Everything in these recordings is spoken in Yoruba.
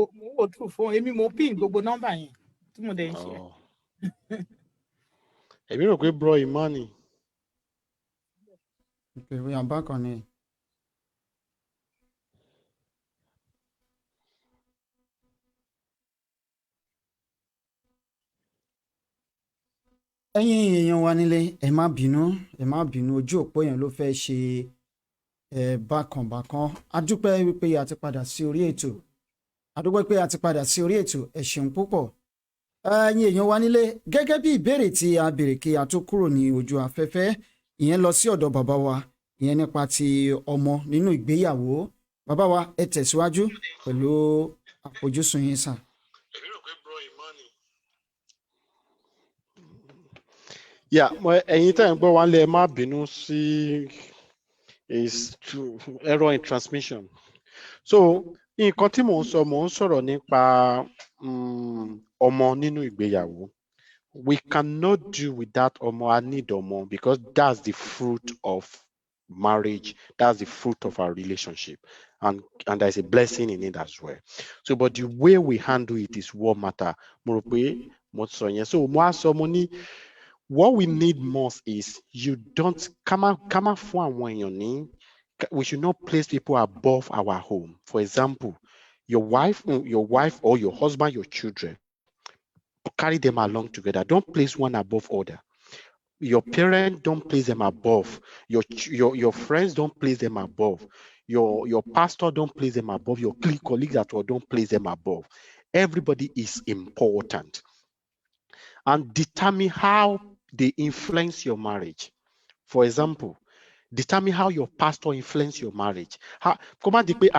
mo wò through phone èmi mo pin gbogbo number yẹn tí mo dẹ̀ ń ṣe. Èmi rò pé bro Imani. Okay, we are back on it. ẹ̀yin èèyàn wa nílé ẹ má bínú ojú òpó yẹn ló fẹ́ ṣe bákanbákan adúpẹ́ wípé a ti padà sí orí ètò ẹ ṣeun púpọ̀ ẹ̀yin èèyàn wa nílé gẹ́gẹ́ bí ìbéèrè tí a béèrè kí a tó kúrò ní ojú afẹ́fẹ́ ìyẹn lọ sí ọ̀dọ̀ bàbá wa ìyẹn nípa ti ọmọ nínú ìgbéyàwó bàbá wa ẹ tẹ̀síwájú pẹ̀lú àfojúsùn yín sà. Yeah, ẹ̀yin tẹ́ ń gbọ́ wá lé ẹ má bínú sí is error in transmission. So nǹkan tí mò ń sọ̀rọ̀ nípa ọmọ nínú ìgbéyàwó. We cannot do without ọmọ. I need ọmọ because that's the fruit of marriage. That's the fruit of our relationship, and there's a blessing in it as well. So, but the way we handle it is what matter. Mo rò pé mo sọ yẹn. So mo á sọ mo ní. What we need most is you don't come out for one. We should not place people above our home. For example, your wife or your husband, your children, carry them along together. Don't place one above other. Your parents, don't place them above. Your friends, don't place them above. Your pastor, don't place them above. Your colleagues at all, don't place them above. Everybody is important. And determine how they influence your marriage. For example, determine how your pastor influence your marriage. Comment dire pé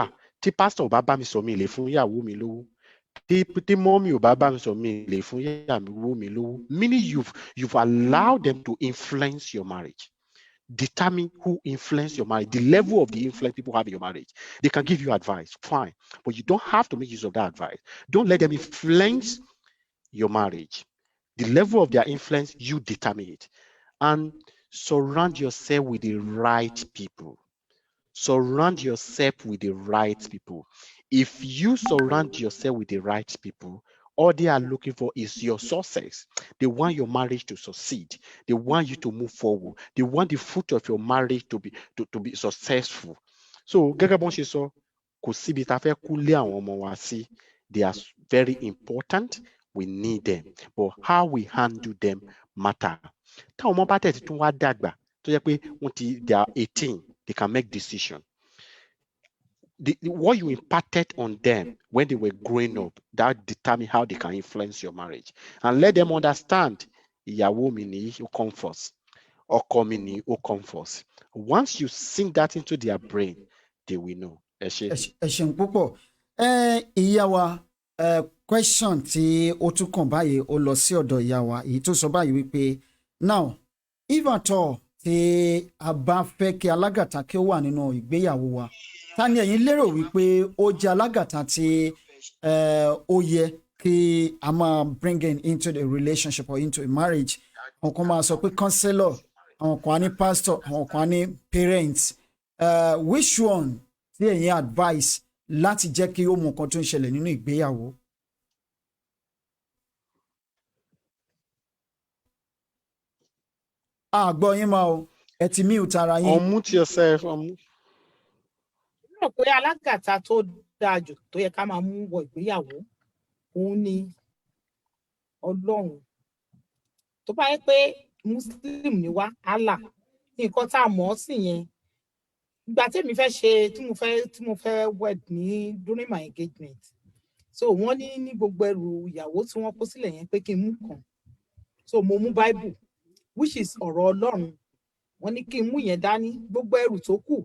tí pastor bá bá mi sọ mi lè fún ìyàwó mi lówó. Tí mommy ò bá bá mi sọ mi lè fún ìyàwó mi lówó. Meaning you've allowed them to influence your marriage. Determine who influence your marriage, the level of the influence people have in your marriage. They can give you advice, fine, but you don't have to make use of that advice. Don't let them influence your marriage. The level of their influence, you determine it. And surround yourself with the right people. Surround yourself with the right people. If you surround yourself with the right people, all they are looking for is your success. They want your marriage to succeed. They want you to move forward. They want the fruit of your marriage to be successful. So, gẹ́gẹ́ bọ́n ṣe sọ, kò síbi tá fẹ́ kú lé àwọn ọmọ wa sí. They are very important. We need them, but how we handle them matter. Táwọn ọmọ bá tẹ̀ tí tún wá dàgbà tó yẹ pé they are 18, they can make decision. What you imparted on them when they were growing up, that determine how they can influence your marriage. And let them understand, ìyàwó mi ni ó come first, ọkọ mi ni ó come first. Once you sink that into their brain, they will know. Ẹ ṣeun púpọ̀. Ìyá wa question tí ó tún kàn báyìí ó lọ sí ọ̀dọ̀ ìyá wa èyí tó sọ báyìí wípé now if at all tí a bá fẹ́ kí alágàtà kí ó wà nínú ìgbéyàwó wa ta ni ẹ̀yin lérò wípé ó jẹ́ alágàtà tí ó yẹ kí a máa bring into the relationship or into a marriage. Àwọn kan máa sọ pé counselor, àwọn kan á ní pastor, àwọn kan á ní parents. Which one tí ẹ̀yin advice láti jẹ́ kí ó mọ nǹkan tó ń ṣẹlẹ̀ nínú ìgbéyàwó? Gbọ́ yín máa o, ẹ ti mute ara yín. Unmute yourself. Mo rò pé alágàtà tó dáa jù tó yẹ ká máa mú wọ ìgbéyàwó òun ni Ọlọ́run. Tó bá yẹ pé Muslim ni wá, Allah, nǹkan tá a mọ̀ ọ́ sí yẹn. Ìgbà tèmi fẹ́ ṣe tí mo fẹ́ wed ní during my engagement. So wọ́n ní gbogbo ẹrù ìyàwó tí wọ́n kó sílẹ̀ yẹn pé kí n mú kan. So mo mú Bible, which is ọ̀rọ̀ Ọlọ́run. Wọ́n ní kí n mú yẹn dání, gbogbo ẹrù tó kù,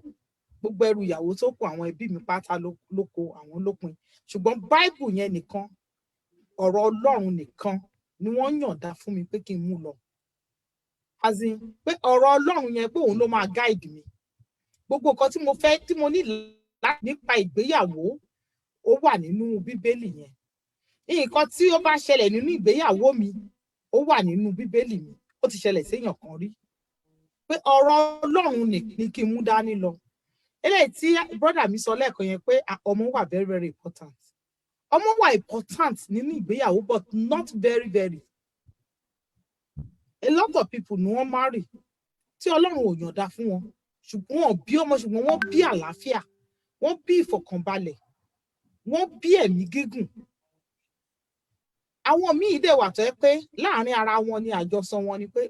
gbogbo ẹrù ìyàwó tó kù àwọn ẹbí mi pátá ló kó àwọn lópin. Ṣùgbọ́n Bible yẹn nìkan, ọ̀rọ̀ Ọlọ́run nìkan ni wọ́n yànda fún mi pé kí n mú lọ. As in pé ọ̀rọ̀ Ọlọ́run yẹn pé òun ló máa guide mi. Gbogbo nǹkan tí mo ní láti nípa ìgbéyàwó ó wà nínú Bíbélì yẹn. Nǹkan tí ó bá ṣẹlẹ̀ nínú ìgbéyàwó mi ó wà nínú Bíbélì mi. Ó ti ṣẹlẹ̀ séèyàn kan rí. Pé ọ̀rọ̀ Ọlọ́run ni kí n mú dání lọ. Eléyìí tí brother mi sọ lẹ́ẹ̀kan yẹn pé ọmọ wà very very important. ọmọ wà important nínú ìgbéyàwó but not very very. A lot of people ni wọ́n marry tí Ọlọ́run ò yọ̀ǹda fún wọn ṣùgbọ́n wọ́n bí ọmọ ṣùgbọ́n wọ́n bí àlàáfíà, wọ́n bí ìfọ̀kànbalẹ̀, wọ́n bí ẹ̀mí gígùn. Àwọn míì dẹ̀ wà tó yẹ pé láàárín ara wọn ni àjọsọ wọn ni pé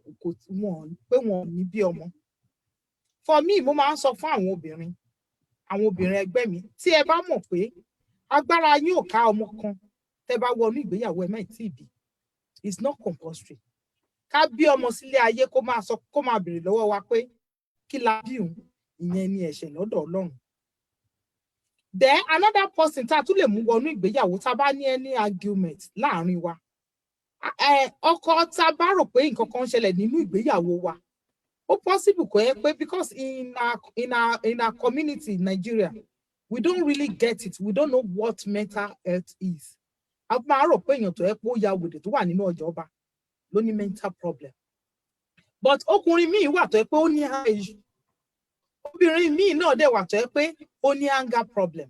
wọn ò ní bí ọmọ. For me, mo máa ń sọ fún àwọn obìnrin ẹgbẹ́ mi, tí ẹ bá mọ̀ pé agbára yín ò ká ọmọ kan tẹ́ bá wọnú ìgbéyàwó ẹ mẹ́ẹ̀ tí ì bí. It's not compulsory. Ká bí ọmọ sílé ayé kó máa béèrè lọ́wọ́ wa pé kí la bí òun, ìyẹn ni ẹ̀ṣẹ̀ lọ́dọ̀ Ọlọ́run. Then another person tá a tún lè mú wọnú ìgbéyàwó tá a bá ní any argument láàárín wa. Ọkọ tá a bá rò pé nǹkan kan ń ṣẹlẹ̀ nínú ìgbéyàwó wa. Ó possible kò yẹ pé because in our community in Nigeria, we don't really get it. We don't know what mental health is. A máa rò pé èèyàn tó yẹ pé ó ya wèrè tó wà nínú ọjọ́ ọba ló ní mental problem. But ọkùnrin míì wà tó yẹ pé ó ní age. Obìnrin míì náà dẹ̀ wà tó yẹ pé ó ní anger problem.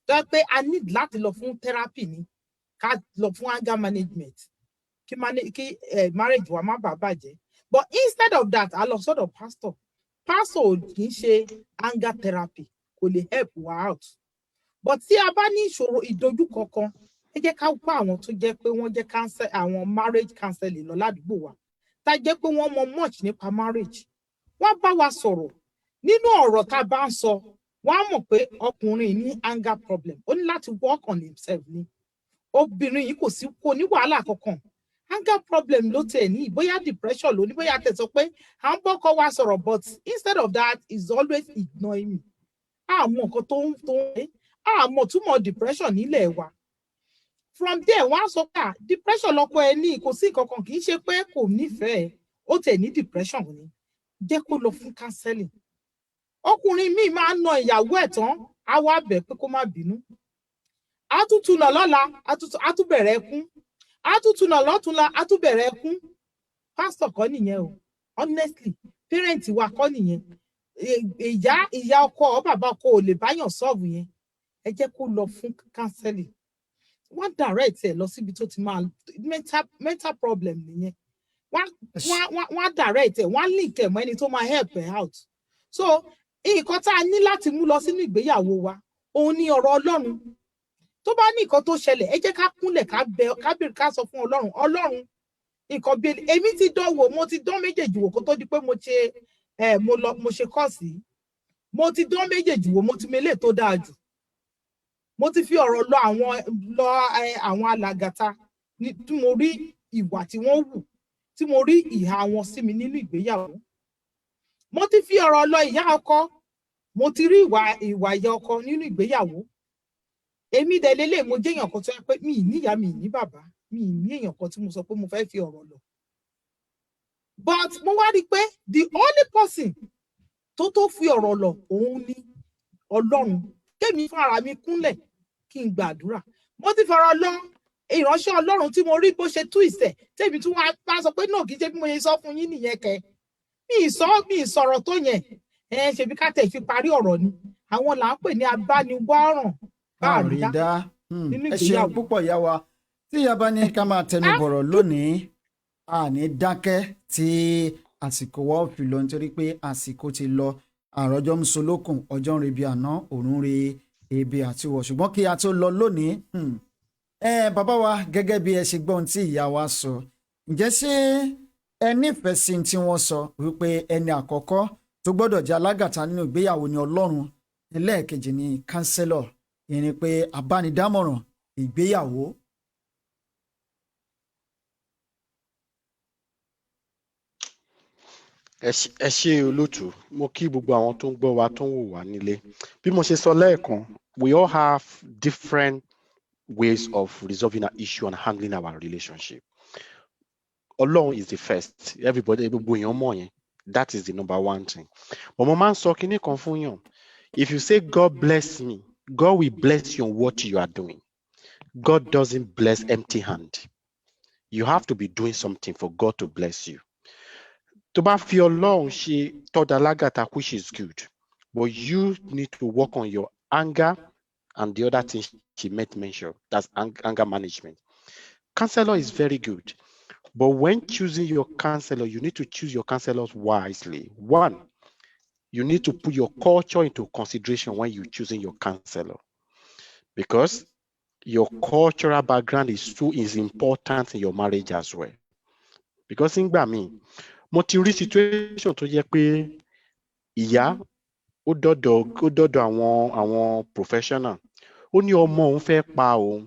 Tó yẹ pé a need láti lọ fún therapy ni, ká lọ fún anger management. Kí marriage wa má bàa bàjẹ́. But instead of that, a lọ sọ́dọ̀ pastor. Pastor kì í ṣe anger therapy, kò lè help wa out. But tí a bá ní ìṣòro ìdojúkọ kan, ẹ jẹ́ ká wá àwọn tó jẹ́ pé wọ́n jẹ́ àwọn marriage counseling lọ ládùúgbò wa. Tá jẹ́ pé wọ́n mọ much nípa marriage. Wọ́n bá wa sọ̀rọ̀. Nínú ọ̀rọ̀ tá bá ń sọ, wọ́n á mọ̀ pé ọkùnrin ní anger problem. Ó ní láti work on himself ni. Obìnrin yìí kò ní wàhálà kankan. Anger problem ló tẹ̀ ní, bóyá depression ló ní, bóyá tẹ̀ sọ pé à ń bọ́kọ wa sọ̀rọ̀, but instead of that is always ignoring me. Àmọ́ nǹkan tó ń àmọ́ túmọ̀ depression nílẹ̀ wa. From there, wọ́n á sọ pé depression lọ́kọ ẹ ní, kò sí nǹkan kan, kì í ṣe pé kò nífẹ̀ẹ́, ó tẹ̀ ní depression ni. Jẹ́ kó lọ fún counseling. Ọkùnrin míì máa ń na ìyàwó ẹ̀ tán, á wá bẹ̀ pé kó má bínú. Á tún túnà lọ́la, á tún bẹ̀rẹ̀ ẹkún. Á tún túnà lọ́túnla, á tún bẹ̀rẹ̀ ẹkún. Pastor kọ́ nìyẹn o. Honestly, parent wa kọ́ nìyẹn. Ìyá ọkọ ọ bàbá ọkọ ò lè báyàn solve yẹn. Ẹ jẹ́ kó lọ fún counseling. Wọ́n direct ẹ̀ lọ síbi tó ti máa mental problem nìyẹn. Wọ́n direct ẹ̀, wọ́n link ẹ̀ mọ́ ẹni tó máa help ẹ̀ out. So nǹkan tá a ní láti mú lọ sínú ìgbéyàwó wa, òun ni ọ̀rọ̀ Ọlọ́run. Tó bá ní nǹkan tó ṣẹlẹ̀, ẹ jẹ́ ká kúnlẹ̀ ká sọ fún Ọlọ́run. Ọlọ́run, nǹkan bí èmi ti dánwò, mo ti dán méjèèjì wò kó tó di pé mo ṣe kọ́ọ̀sì. Mo ti dán méjèèjì wò, mo ti mélé tó dáa jù. Mo ti fi ọ̀rọ̀ lọ àwọn alàgàtà tí mo rí ìwà tí wọ́n wù, tí mo rí ìhà wọn sí mi nínú ìgbéyàwó. Mo ti fi ọ̀rọ̀ lọ ìyá ọkọ, mo ti rí ìwà ìyá ọkọ nínú ìgbéyàwó. Èmi dẹ̀ lélẹ̀, mo jẹ́ èèyàn kan tó yẹ pé mi ì níyà, mi ì ní bàbá, mi ì ní èèyàn kan tí mo sọ pé mo fẹ́ fi ọ̀rọ̀ lọ. But mo wá rí pé the only person tó fi ọ̀rọ̀ lọ òun ni Ọlọ́run. Kémi fún ara mi kúnlẹ̀ kí n gbàdúrà. Mo ti fọ̀rọ̀ lọ ìránṣẹ́ Ọlọ́run tí mo rí bó ṣe tú ìṣẹ̀, tèmi tún wá sọ pé náà kì í ṣe bí mo ṣe sọ fún yín nìyẹn kẹ. Mi ì sọ̀rọ̀ tó yẹn. Ṣebí ká tẹ̀ fi parí ọ̀rọ̀ ni. Àwọn là ń pè ní abániwárán. Àrídá. Ẹ ṣeun púpọ̀ ìyá wa. Tí ìyá bá ní ká máa tẹnu bọ̀rọ̀ lónìí, àní dákẹ́ tí àsìkò wa ò fi lọ nítorí pé àsìkò ti lọ. Àròjọ ń solókùn, ọjọ́ ń rebi àná, òrùn re ebi àti wọ̀. Ṣùgbọ́n kí a tó lọ lónìí, bàbá wa gẹ́gẹ́ bí ẹ ṣe gbọ́ ohun tí ìyá wa sọ, ǹjẹ́ ṣé ẹ nífẹ̀ẹ́ sí tí wọ́n sọ wípé ẹni àkọ́kọ́ tó gbọ́dọ̀ jẹ́ alágàtà nínú ìgbéyàwó ni Ọlọ́run, ẹlẹ́ẹ̀kejì ni kánsẹ́lọ̀, ìyẹn ni pé abánidámọ̀ràn ìgbéyàwó. Ẹ ṣé olóòtú, mo kí gbogbo àwọn tó ń gbọ́ wa tó ń wò wá nílé. Bí mo ṣe sọ lẹ́ẹ̀kan, we all have different ways of resolving our issue and handling our relationship. Ọlọ́run is the first. Everybody, gbogbo èèyàn mọ̀ yẹn. That is the number one thing. But mo máa ń sọ kinní kan fún yàn. If you say God bless me, God will bless you on what you are doing. God doesn't bless empty hand. You have to be doing something for God to bless you. Tó bá fi Ọlọ́run ṣe tọ́da lágàtà, which is good, but you need to work on your anger and the other thing she mentioned, that's anger management. Counselor is very good, but when choosing your counselor, you need to choose your counselors wisely. One, you need to put your culture into consideration when you're choosing your counselor, because your cultural background is important in your marriage as well. Because in me, mo ti rí situation tó jẹ́ pé ìyá ó dọ́dọ̀ àwọn professional, ó ní ọmọ òun fẹ́ pa òun,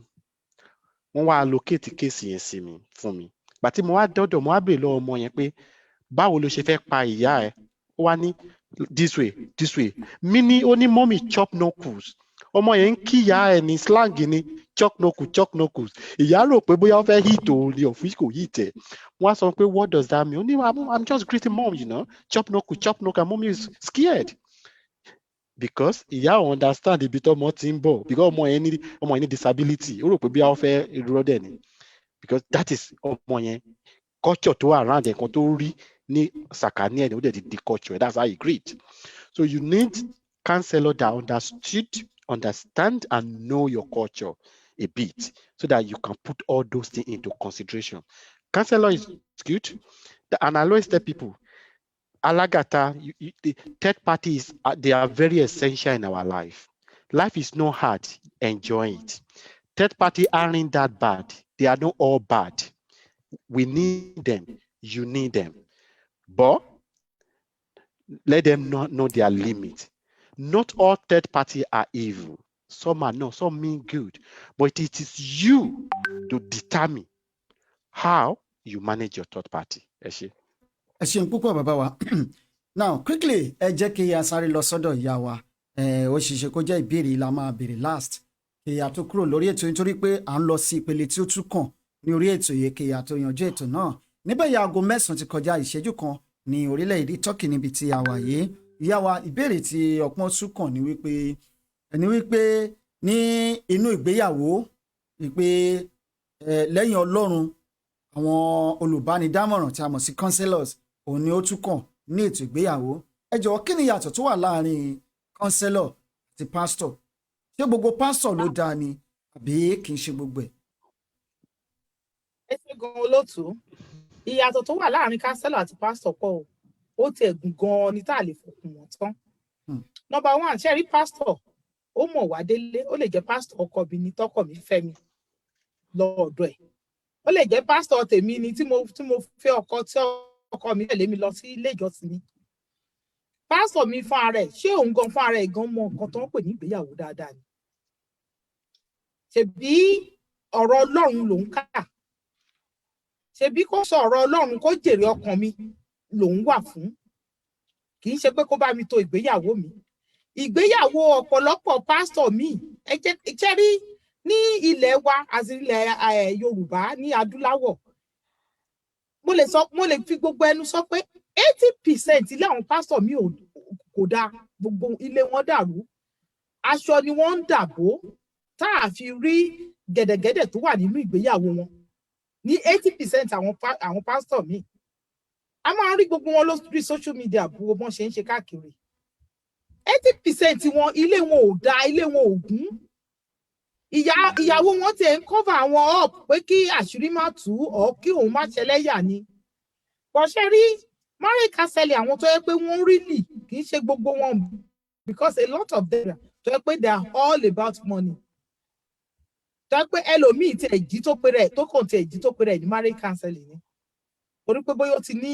wọ́n wá allocate case yẹn sí mi fún mi. Gbà tí mo wá dọ́dọ̀, mo wá béèrè lọ́wọ́ ọmọ yẹn pé báwo ló ṣe fẹ́ pa ìyá ẹ̀? Ó wá ní this way. Mi ní ó ní mommy chop knuckles. Ọmọ yẹn ń kí ìyá ẹ̀ ní slang ní chop knuckles. Ìyá rò pé bóyá ó fẹ́ hit òun ni ọ̀fíìsì kò hit ẹ̀. Wọ́n á sọ pé what does that mean? Ó ní I'm just greeting mom, you know, chop knuckles, and mommy is scared. Because ìyá ò understand ibi tó ọmọ ti ń bọ̀, because ọmọ yẹn ní disability, ó rò pé bí a fẹ́ irọ́ dẹ̀ ni, because that is ọmọ yẹn culture tó around ẹ̀ kan tó rí ní sàkání ẹ̀ ní ó dẹ̀ di culture, that's how he greet. So you need counselor that understand and know your culture a bit, so that you can put all those things into consideration. Counselor is good, and I always tell people, alagata, the third parties, they are very essential in our life. Life is not hard, enjoy it. Third party aren't that bad. They are not all bad. We need them, you need them. But let them know their limit. Not all third party are evil. Some are not, some mean good. But it is you to determine how you manage your third party. Ẹ ṣeun púpọ̀ bàbá wa. Now quickly ẹ jẹ́ kí a sáré lọ sọ́dọ̀ ìyá wa. Ó ṣeéṣe kó jẹ́ ìbéèrè la máa béèrè last. Kí a tó kúrò lórí ètò nítorí pé à ń lọ sí ìpele tí ó tún kàn ní orí ètò yìí, kí a tó yanjú ètò náà. Níbẹ̀ yà aago 9 ti kọjá ìṣẹ́jú kan ní orílẹ̀-èdè Turkey níbi tí a wà yìí. Ìyá wa, ìbéèrè tí ọpọ́n tún kàn ní wípé ní inú ìgbéyàwó wípé lẹ́yìn Ọlọ́run àwọn olùbánidámọ̀ràn tí a mọ̀ sí counselors òun ni ó tún kàn ní ètò ìgbéyàwó. Ẹ jọ̀wọ́ kí ni ìyàtọ̀ tó wà láàrin counselor àti pastor? Ṣé gbogbo pastor ló dáa ni àbí kì í ṣe gbogbo ẹ̀? Ẹ ṣe gan-an olóòtú. Ìyàtọ̀ tó wà láàrin counselor àti pastor pọ̀ ó ti ẹ̀gùn gan-an ní tá a lè fòkùn wọn tán. Number one, ṣe rí pastor ó mọ̀ wá délé, ó lè jẹ́ pastor ọkọ mi ní tọkọ mi fẹ́ mi lọ́ọ̀dọ̀ ẹ̀. Ó lè jẹ́ pastor tèmi ni tí mo fẹ́ ọkọ tí ọkọ mi tẹ̀lé mi lọ sí ilé ìjọsìn mi. Pastor mi fún ara ẹ̀, ṣé òun gan fún ara ẹ̀ gan mọ nǹkan tó ń pè ní ìgbéyàwó dáadáa ni? Ṣebí ọ̀rọ̀ Ọlọ́run lòun kà? Ṣebí kó sọ ọ̀rọ̀ Ọlọ́run kó jèrè ọkàn mi lòun wà fún? Kì í ṣe pé kó bá mi tò ìgbéyàwó mi. Ìgbéyàwó ọ̀pọ̀lọpọ̀ pastor mi ẹ jẹ́ rí ní ilẹ̀ wa àti ilẹ̀ Yorùbá ní adúláwọ̀. Mo lè fi gbogbo ẹnu sọ pé 80% ilé àwọn pastor mi kò dáa, gbogbo ilé wọn dàrú. Aṣọ ni wọ́n ń dàbò tá a fi rí gẹ̀dẹ̀gẹ̀dẹ̀ tó wà nínú ìgbéyàwó wọn. Ní 80% àwọn pastor mi. A máa rí gbogbo wọn lórí social media bó wọ́n ṣe ń ṣe káàkiri. 80% wọn ilé wọn ò dáa, ilé wọn ò gún. Ìyàwó wọn ti ń cover àwọn up pé kí àṣírí má tú ọ kí òun má ṣẹlẹ́yà ni. Bó ṣe rí marriage counseling àwọn tó yẹ pé wọ́n really kì í ṣe gbogbo wọn, because a lot of them tó yẹ pé they are all about money. Tó yẹ pé ẹlòmíì ti ẹ̀jí tó pé rẹ̀ tó kàn ti ẹ̀jí tó pé rẹ̀ ní marriage counseling ni. Torí pé bóyá ó ti ní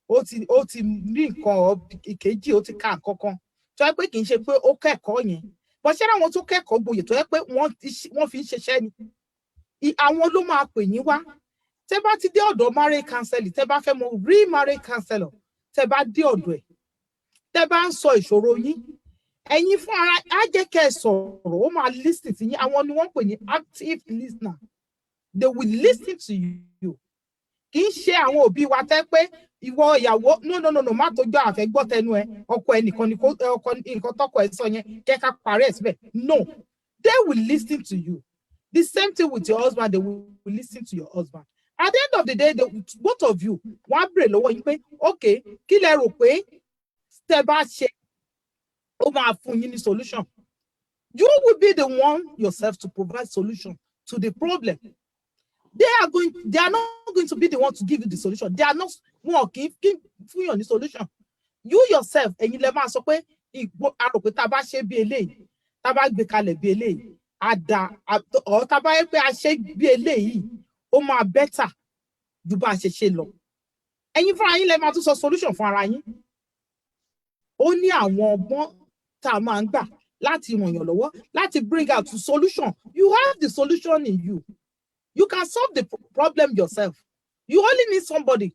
nǹkan ìkejì, ó ti ka nǹkan kan. Tó yẹ pé kì í ṣe pé ó kẹ́kọ̀ọ́ yẹn. Bó ṣe àwọn tó kẹ́kọ̀ọ́ gboyè tó yẹ pé wọ́n fi ń ṣiṣẹ́ ni. Àwọn ló máa pè yín wá. Tẹ́ bá ti dé ọ̀dọ̀ marriage counseling, tẹ́ bá fẹ́ mọ real marriage counselor, tẹ́ bá dé ọ̀dọ̀ ẹ̀, tẹ́ bá ń sọ ìṣòro yín, ẹ̀yin fún ara á jẹ́ kẹ́ ẹ sọ̀rọ̀, ó máa listen sí yín. Àwọn ni wọ́n pè ní active listener. They will listen to you. Kì í ṣe àwọn òbí wa tẹ́ pé ìwọ ìyàwó no má tó jọ àfẹ́ gbọ́ tẹnu ẹ, ọkọ ẹ nìkan ni ọkọ nǹkan tọkọ ẹ sọ yẹn kẹ́ ká parí ẹ̀ síbẹ̀. No, they will listen to you. The same thing with your husband, they will listen to your husband. At the end of the day, both of you wọ́n á bèrè lọ́wọ́ yín pé okay, kí lẹ rò pé tẹ́ bá ṣe ó máa fún yín ní solution. You will be the one yourself to provide solution to the problem. They are not going to be the one to give you the solution. They are not working for your solution. You yourself, and you let me sọ pé àròpé tá bá ṣe bí eléyìí, tá bá gbé kalẹ̀ bí eléyìí, or tá bá yẹ pé a ṣe bí eléyìí, ó máa better ju bá ṣe ṣe lọ. Ẹ̀yin fúnra yín lẹ máa tún sọ solution fún ara yín. Ó ní àwọn ọgbọ́n tá máa ń gbà láti ràn yàn lọ́wọ́, láti bring out the solution. You have the solution in you. You can solve the problem yourself. You only need somebody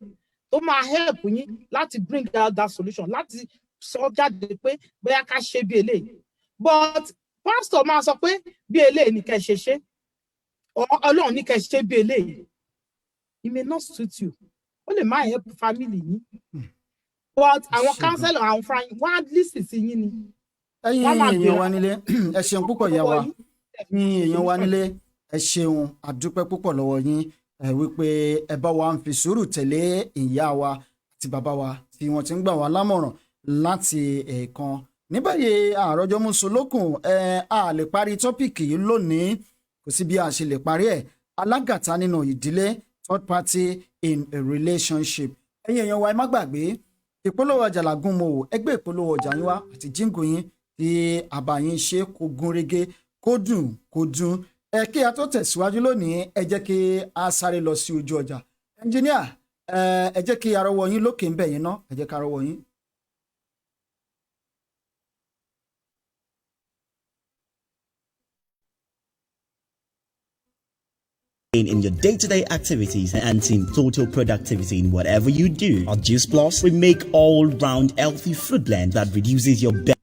to help yín láti bring out that solution, láti sọ jáde pé bóyá ká ṣe bí eléyìí. But pastor máa sọ pé bí eléyìí ni kẹ́ ṣe, or Ọlọ́run ní kẹ́ ṣe bí eléyìí. It may not suit you. Ó lè má help family yín. But àwọn counselor, àwọn friend, wọ́n á listen sí yín ni. Ẹ̀yin èèyàn wa nílé, ẹ ṣeun púpọ̀ ìyá wa. Ẹ̀yin èèyàn wa nílé, ẹ ṣeun, àdúpẹ́ púpọ̀ lọ́wọ́ yín. Wípé ẹ bá wa ń fi sùúrù tẹ̀lé ìyá wa àti bàbá wa tí wọ́n ti ń gbà wá lámọ̀ràn láti ẹ̀ẹ̀kan. Ní báyìí àròjọ Mùsùlùkùn a lè parí tọ́pìkì yìí lónìí, kò sí bí a ṣe lè parí ẹ̀. Alágàtà nínú ìdílé, third party in a relationship. Ẹ̀yin èèyàn wa ẹ má gbàgbé ìpolówó ọjà làgùn mọ́ ò, ẹgbẹ́ ìpolówó ọjà yín wá àti jíǹgù yín tí àbá yín ṣe kó gún régé kó dùn kó dùn. Kí a tó tẹ̀síwájú lónìí, ẹ jẹ́ kí a sáré lọ sí ojú ọjà. Ẹnjíníà, ẹ jẹ́ kí a rọwọ́ yín lókè ń bẹ̀ yín ná, ẹ jẹ́ ká rọwọ́ yín. In your day-to-day activities and enhancing total productivity in whatever you do. At Juice Plus, we make all-round healthy fruit blend that reduces your belly.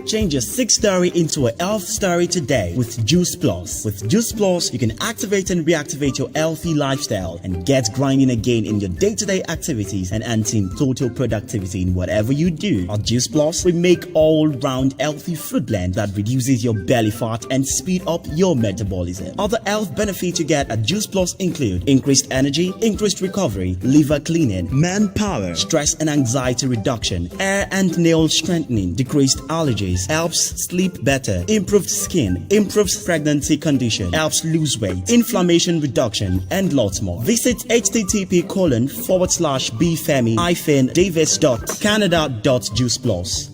Change your 6 story into a health story today with Juice Plus. With Juice Plus, you can activate and reactivate your healthy lifestyle and get grinding again in your day-to-day activities and enhancing total productivity in whatever you do. At Juice Plus, we make all-round healthy fruit blend that reduces your belly fat and speed up your metabolism. Other health benefits you get at Juice Plus include increased energy, increased recovery, liver cleaning, manpower, stress and anxiety reduction, hair and nail strengthening, decreased allergies, helps sleep better, improved skin, improves pregnancy condition, helps lose weight, inflammation reduction, and lots more. Visit http://bfemi-davis.canada.juiceplus.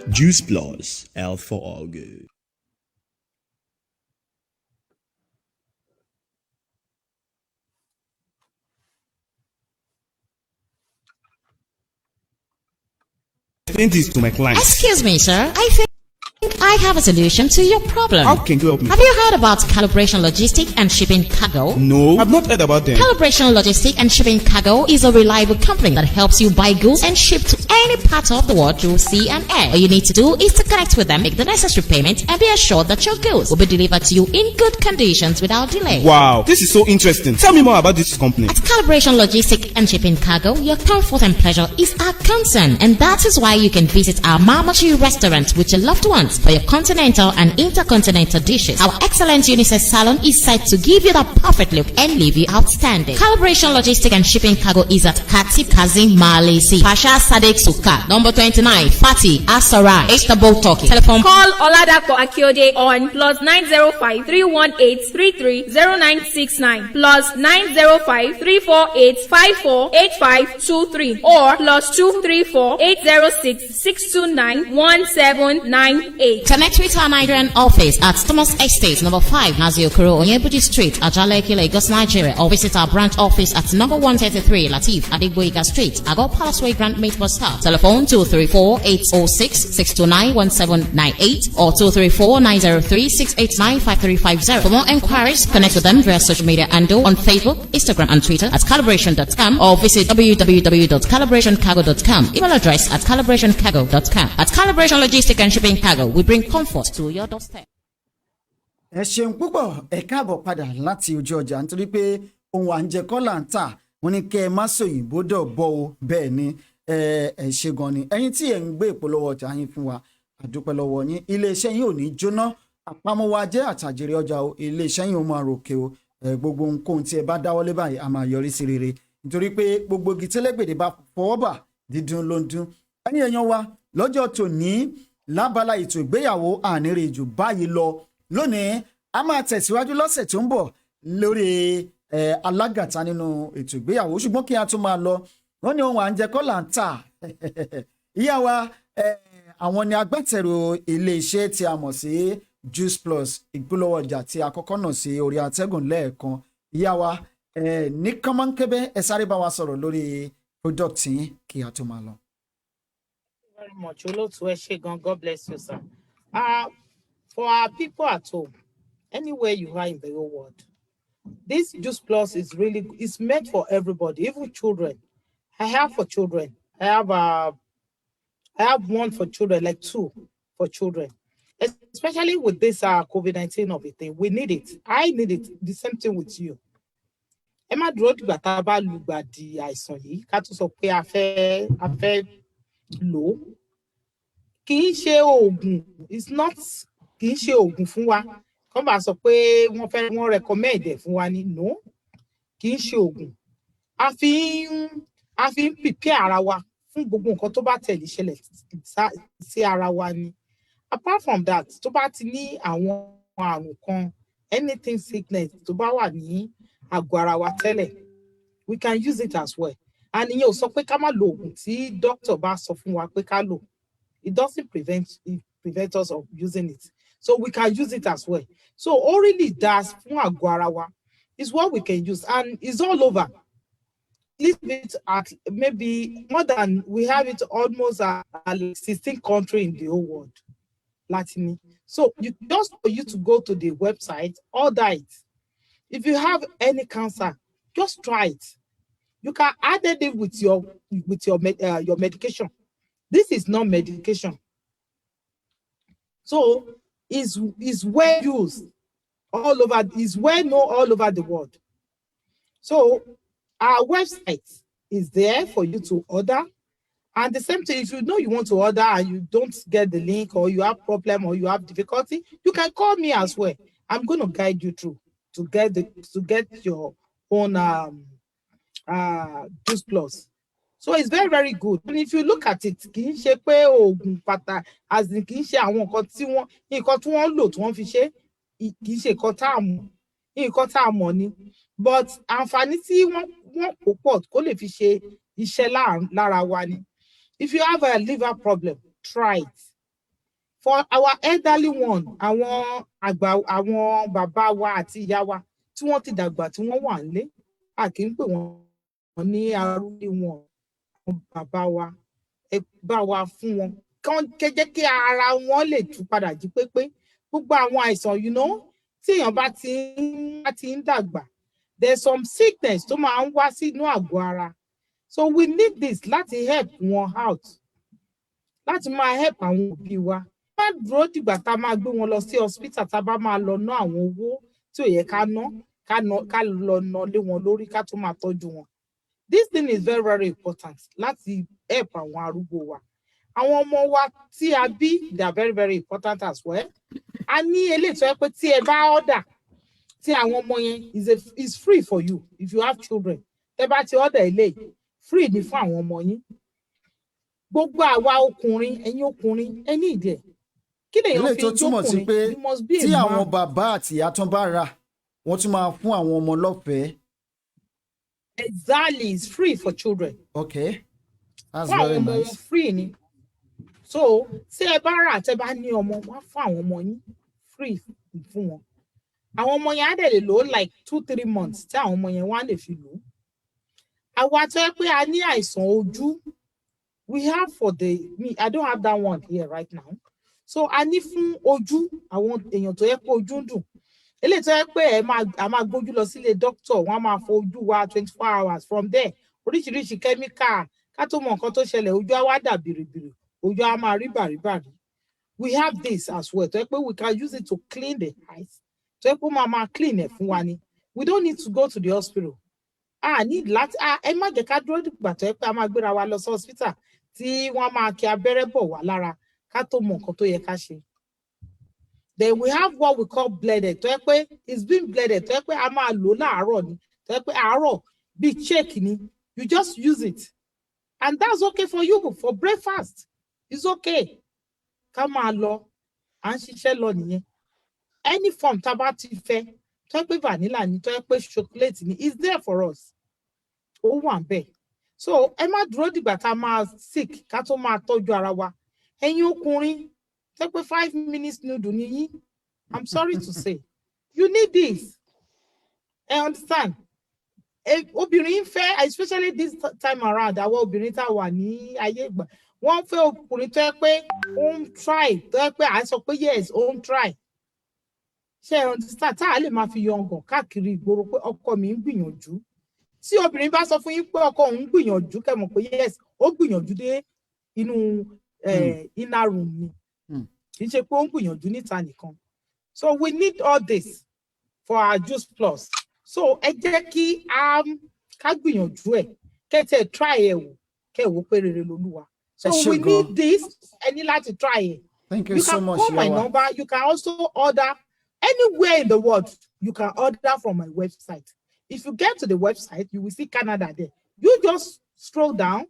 Juice Plus, health for all good. This to my clients. Excuse me, sir. I think I have a solution to your problem. How can you help me? Have you heard about Calibration Logistic and Shipping Cargo? No, I've not heard about them. Calibration Logistic and Shipping Cargo is a reliable company that helps you buy goods and ship to any part of the world through sea and air. All you need to do is to connect with them, make the necessary payment, and be assured that your goods will be delivered to you in good conditions without delay. Wow, this is so interesting. Tell me more about this company. At Calibration Logistic and Shipping Cargo, your comfort and pleasure is our concern, and that is why you can visit our Mama Chi restaurant with your loved ones for your continental and intercontinental dishes. Our excellent unisex salon is set to give you the perfect look and leave you outstanding. Calibration Logistic and Shipping Cargo is at Katip Kazim Malaysi, Pasha Sadek Suka, number 29, Fatih Asarai, Istanbul, Turkey. Telephone Call Oladapo Akiode on +905 318 330969 +905 348 548523 or +234 806 629 1798. Connect with our Nigerian office at Thomas Estate, number 5, Nazio Kuro, Onyebuji Street, Ajaleki, Lagos, Nigeria, or visit our branch office at number 133, Latif, Adegboyega Street, Ago Palace Way, Grand Mate Bus Stop. Telephone 234-806-629-1798 or 234-903-689-5350. For more enquiries, connect with them via social media and on Facebook, Instagram, and Twitter at calibration.com or visit www.calibrationcargo.com. Email address at calibrationcargo.com. At Calibration Logistic and Shipping Cargo, we bring comfort to your doorstep. Ẹ ṣeun púpọ̀, ẹ káàbọ̀ padà láti ojú ọjà nítorí pé ohun àǹjẹ kọ́ là ń tà wọ́n ní kẹ́ ẹ má sòyìnbó dọ̀ bọ́ o bẹ́ẹ̀ ni ẹ ṣe gan ni ẹ̀yin tí ẹ̀ ń gbé ìpolówó ọjà yín fún wa àdúpẹ́ lọ́wọ́ yín iléeṣẹ́ yín ò ní jóná àpamọ́wọ́ ajé àtàjèrè ọjà o iléeṣẹ́ yín ò máa ròkè o gbogbo nǹkan tí ẹ bá dáwọ́lé báyìí a máa yọrí sí rere nítorí pé gbogbo igi tẹ́lẹ̀gbèdè bá fọwọ́ bà dídùn ló ń dún ẹ̀yin èèyàn wa lọ́jọ́ tòní lábala ètò ìgbéyàwó àníre jù báyìí lọ lónìí a máa tẹ̀síwájú lọ́sẹ̀ tó ń bọ̀ lórí alágàtà nínú ètò ìgbéyàwó ṣùgbọ́n kí a tún máa lọ wọ́n ní ohun à ń jẹ kọ́ là ń tà ìyá wa àwọn ni agbátẹrù iléeṣẹ́ tí a mọ̀ sí Juice Plus ìgbólówó ọjà tí a kọ́kọ́ nà sí orí atẹ́gùn lẹ́ẹ̀kan ìyá wa ní kọ́mọ́nkébé ẹ sáré bá wa sọ̀rọ̀ lórí product yín kí a tó máa lọ. Very much. Olóòtú ẹ ṣé gan. God bless you, sir. For our people at home, anywhere you are in the whole world, this Juice Plus is really it's meant for everybody, even children. I have for children. I have one for children, like 2 for children. Especially with this COVID-19 of it thing, we need it. I need it. The same thing with you. Ẹ má dúró dìgbà tá a bá lùgbàdì àìsàn yìí ká tún sọ pé a fẹ́ lò ó. Kì í ṣe oògùn, it's not kì í ṣe oògùn fún wa. Kọ́n bá sọ pé wọ́n recommend ẹ̀ fún wa ni, no. Kì í ṣe oògùn. A fi ń prepare ara wa fún gbogbo nǹkan tó bá tẹ̀lé ṣẹlẹ̀ sí ara wa ni. Apart from that, tó bá ti ní àwọn àrùn kan, anything sickness tó bá wà ní àgọ́ ara wa tẹ́lẹ̀, we can use it as well. And ìyẹn ò sọ pé ká má lo oògùn tí doctor bá sọ fún wa pé ká lò. It doesn't prevent us of using it. So we can use it as well. So all really does fún àgọ́ ara wa is what we can use, and it's all over. Leave it at maybe more than we have it almost at 16 countries in the whole world. Latini. So just for you to go to the website, order it. If you have any cancer, just try it. You can add it with your medication. This is not medication. So is well used all over, is well known all over the world. So our website is there for you to order. And the same thing, if you know you want to order and you don't get the link, or you have problem, or you have difficulty, you can call me as well. I'm going to guide you through to get your own Juice Plus. So it's very, very good. And if you look at it, kì í ṣe pé oògùn pátá, as in kì í ṣe àwọn nǹkan tí wọ́n lò tí wọ́n fi ṣe, kì í ṣe nǹkan tá a mọ̀ ni. But àǹfààní tí wọ́n kó pọ̀ kó lè fi ṣe iṣẹ́ lára wa ni. If you have a liver problem, try it. For our elderly one, àwọn bàbá wa àti ìyá wa tí wọ́n ti dàgbà tí wọ́n wà nílé, a kì í pè wọ́n ní arúgbó wọn. Bàbá wa, ẹ bá wa fún wọn. Jẹ́ kí ara wọn lè tún padà jí pépé. Gbogbo àwọn àìsàn, tí èèyàn bá ti ń dàgbà, there's some sickness tó máa ń wá sínú àgọ́ ara. So we need this láti help wọn out. Láti máa help àwọn òbí wa. Má dúró dìgbà tá a máa gbé wọn lọ sí hospital tá a bá máa lọ ná àwọn owó tí ò yẹ ká lọ ná lé wọn lórí ká tó máa tọ́jú wọn. This thing is very, very important láti help àwọn arúgbó wa. Àwọn ọmọ wa tí a bí, they are very, very important as well. A ní eléyìí tó yẹ pé tí ẹ bá order, tí àwọn ọmọ yẹn is free for you if you have children. Tẹ́ bá ti order eléyìí, free ni fún àwọn ọmọ yín. Gbogbo àwa ọkùnrin, ẹ̀yin ọkùnrin, ẹ ní ìdí ẹ̀. Kí lèèyàn fi jókòó? Must be a man. Tí àwọn bàbá àti ìyá tán bá rà, wọ́n tún máa fún àwọn ọmọ lọ́fẹ̀ẹ́. Exactly, it's free for children. Okay, that's very nice. Free ni. So, tí ẹ bá rà, tẹ́ bá ní ọmọ, wọ́n fún àwọn ọmọ yín free fún wọn. Àwọn ọmọ yẹn á dẹ̀ lè lò like 2-3 months tí àwọn ọmọ yẹn wá lè fi lò. Àwa tó yẹ pé a ní àìsàn ojú, we have I don't have that one here right now. So a ní fún ojú, àwọn èèyàn tó yẹ pé ojú ń dùn. Eléyìí tó yẹ pé a máa gbójú lọ sílé doctor, wọ́n á máa fọ ojú wa 24 hours from there. Oríṣiríṣi chemical, ká tó mọ nǹkan tó ṣẹlẹ̀, ojú á wá dà bìrìbìrì, ojú á máa rí bàrìbàrì. We have this as well. Tó yẹ pé we can use it to clean the eyes. Tó yẹ pé ó máa clean ẹ̀ fún wa ni. We don't need to go to the hospital. Need láti ẹ má jẹ́ ká dúró dìgbà tó yẹ pé a máa gbéra wa lọ sí hospital tí wọ́n máa kí abẹ́rẹ́ bọ̀ wá lára ká tó mọ nǹkan tó yẹ ká ṣe. Then we have what we call blended. Tó yẹ pé it's been blended. Tó yẹ pé a máa lò láàárọ̀ ni. Tó yẹ pé àárọ̀ bíi shake ni. You just use it. And that's okay for you for breakfast. It's okay. ká máa lọ à ń ṣiṣẹ́ lọ nìyẹn any form tá a bá ti fẹ́ tó yẹ pé vanilla ni tó yẹ pé chocolate ni is there for us ó wà ń bẹ̀ so ẹ má dúró dìgbà tá a máa sick ká tó máa tọ́jú ara wa ẹ̀yin ọkùnrin tó yẹ pé 5 minutes noodle ni yín I'm sorry to say you need this I understand obìnrin ń fẹ́ especially this time around àwọn obìnrin tá a wà ní ayé ìgbà wọ́n fẹ́ ọkùnrin tó yẹ pé ó ń try tó yẹ pé à ń sọ pé yes ó ń try ṣe ẹ understand tá a lè máa fi yangàn káàkiri ìgboro pé ọkọ mi ń gbìyànjú tí obìnrin bá sọ fún yín pé ọkọ òun ń gbìyànjú kẹ́ mọ̀ pé yes ó gbìyànjú dé inú inner room ni kì í ṣe pé ó ń gbìyànjú níta nìkan so we need all this for our Juice Plus so ẹ jẹ́ kí ká gbìyànjú ẹ̀ kẹ́tẹ̀ try ẹ̀ wò kẹ́ wò pé rere lolúwa so we need this ẹ ní láti try ẹ̀. Thank you so much. You can call my number. You can also order anywhere in the world. You can order from my website. If you get to the website, you will see Canada there. You just scroll down,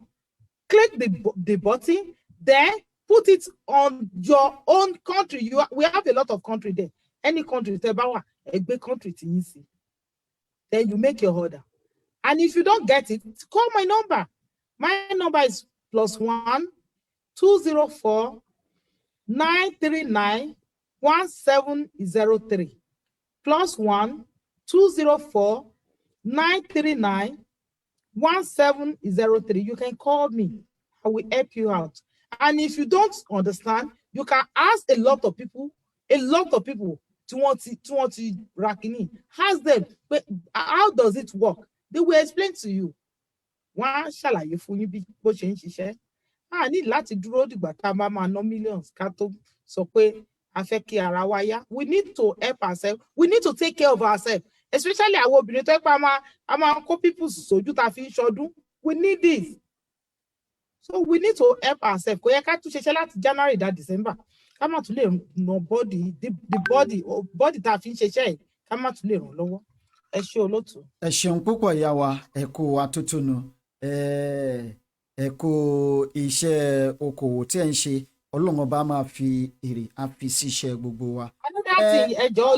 click the button, then put it on your own country. We have a lot of country there. Any country, a big country to easy. Then you make your order. And if you don't get it, call my number. My number is +1 204 939 1703 +1 204 939 1703. You can call me. I will help you out. And if you don't understand, you can ask a lot of people to want to rakini. Ask them, but how does it work? They will explain to you. Wọ́n á ṣàlàyé fún yín bí bó ṣe ń ṣiṣẹ́. A ní láti dúró dìgbà tá a máa ná millions ká tó sọ pé a fẹ́ kí ara wa yá. We need to help ourselves. We need to take care of ourselves. Especially àwọn obìnrin tó pa a máa kó people sójú tá a fi ń ṣọdún. We need this. So we need to help ourselves. Kò yẹ ká tún ṣiṣẹ́ láti January dá December. Ká má tún lè ràn body tá a fi ń ṣiṣẹ́ yìí ká má tún lè ràn lọ́wọ́. Ẹ ṣé olóòtú. Ẹ ṣeun púpọ̀ ìyá wa ẹ kú atótónu ẹ kú iṣẹ́ okòwò tí ẹ ń ṣe Ọlọ́run ọba máa fi èrè á fi síṣẹ́ gbogbo wa. Another thing ẹ jọ̀ọ́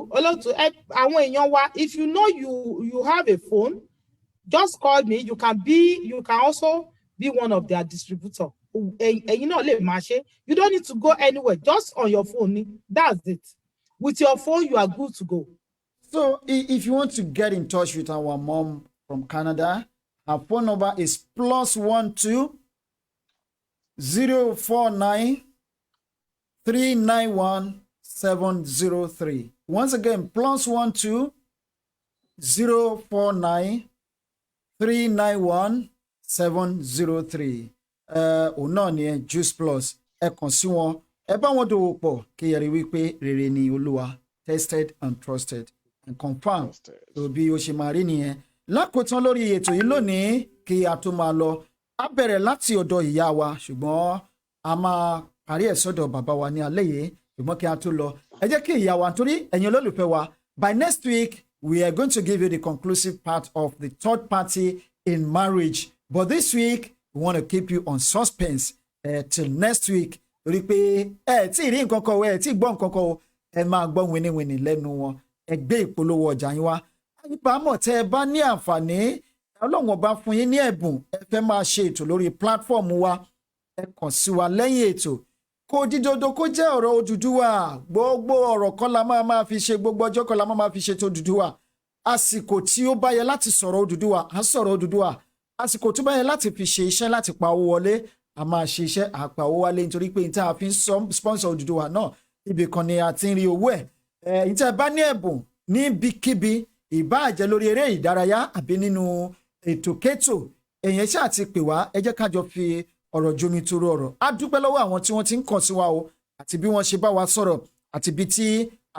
olóòtú àwọn èèyàn wa if you know you have a phone just call me you can also be one of their distributor. Ẹ̀yin náà lè máa ṣe you don't need to go anywhere just on your phone that's it with your phone you are good to go. So if you want to get in touch with our mom from Canada, her phone number is +12 049 391 703. Once again, +12 049 391 703. Ọ̀nà ni Juice Plus. Ẹ kàn sí wọn. Ẹ bá wọn dòwò pọ̀ kí ẹ rí wípé rere ni Olúwa, tested and trusted and confirmed. So bí o ṣe máa rí nìyẹn. Lákòótán lórí ètò yìí lónìí kí a tó máa lọ. A bẹ̀rẹ̀ láti ọ̀dọ̀ ìyá wa ṣùgbọ́n a máa parí ẹ̀ sọ́dọ̀ bàbá wa ní alẹ́ yìí ṣùgbọ́n kí a tó lọ. Ẹ jẹ́ kí ìyá wa torí ẹ̀yin olólùfẹ́ wa by next week we are going to give you the conclusive part of the third party in marriage. But this week we want to keep you on suspense till next week. Torí pé tí rí nǹkan kan ẹ tí gbọ́ nǹkan kan ẹ máa gbọ́ winiwini lẹ́nu wọn. Ẹ gbé ìpolówó ọjà yín wá. Àyíbámọ̀ tẹ́ ẹ bá ní àǹfààní Ọlọ́run ọba fún yín ní ẹ̀bùn ẹ fẹ́ máa ṣe ètò lórí platform wa ẹ kàn sí wa lẹ́yìn ètò kó dídódó kó jẹ́ ọ̀rọ̀ Odùduwà gbogbo ọ̀rọ̀ kan la máa fi ṣe gbogbo ọjọ́ kan la máa fi ṣe tó Odùduwà àsìkò tí ó bá yẹ láti sọ̀rọ̀ Odùduwà á sọ̀rọ̀ Odùduwà àsìkò tó bá yẹ láti fi ṣe iṣẹ́ láti pa owó wọlé a máa ṣe iṣẹ́ àpà owó wálé nítorí pé níta a fi ń sponsor Odùduwà náà ibì kan ni a ti ń rí owó ẹ̀ níta bá ní ẹ̀bùn níbikíbi ìbáàjẹ́ lórí eré ìdárayá àbí nínú ètò kétò èèyàn ṣáà ti pè wá ẹ jẹ́ kájọ fi ọ̀rọ̀ jomi toro ọ̀rọ̀ á dúpẹ́ lọ́wọ́ àwọn tí wọ́n ti ń kàn sí wa o àti bí wọ́n ṣe bá wa sọ̀rọ̀ àti bí tí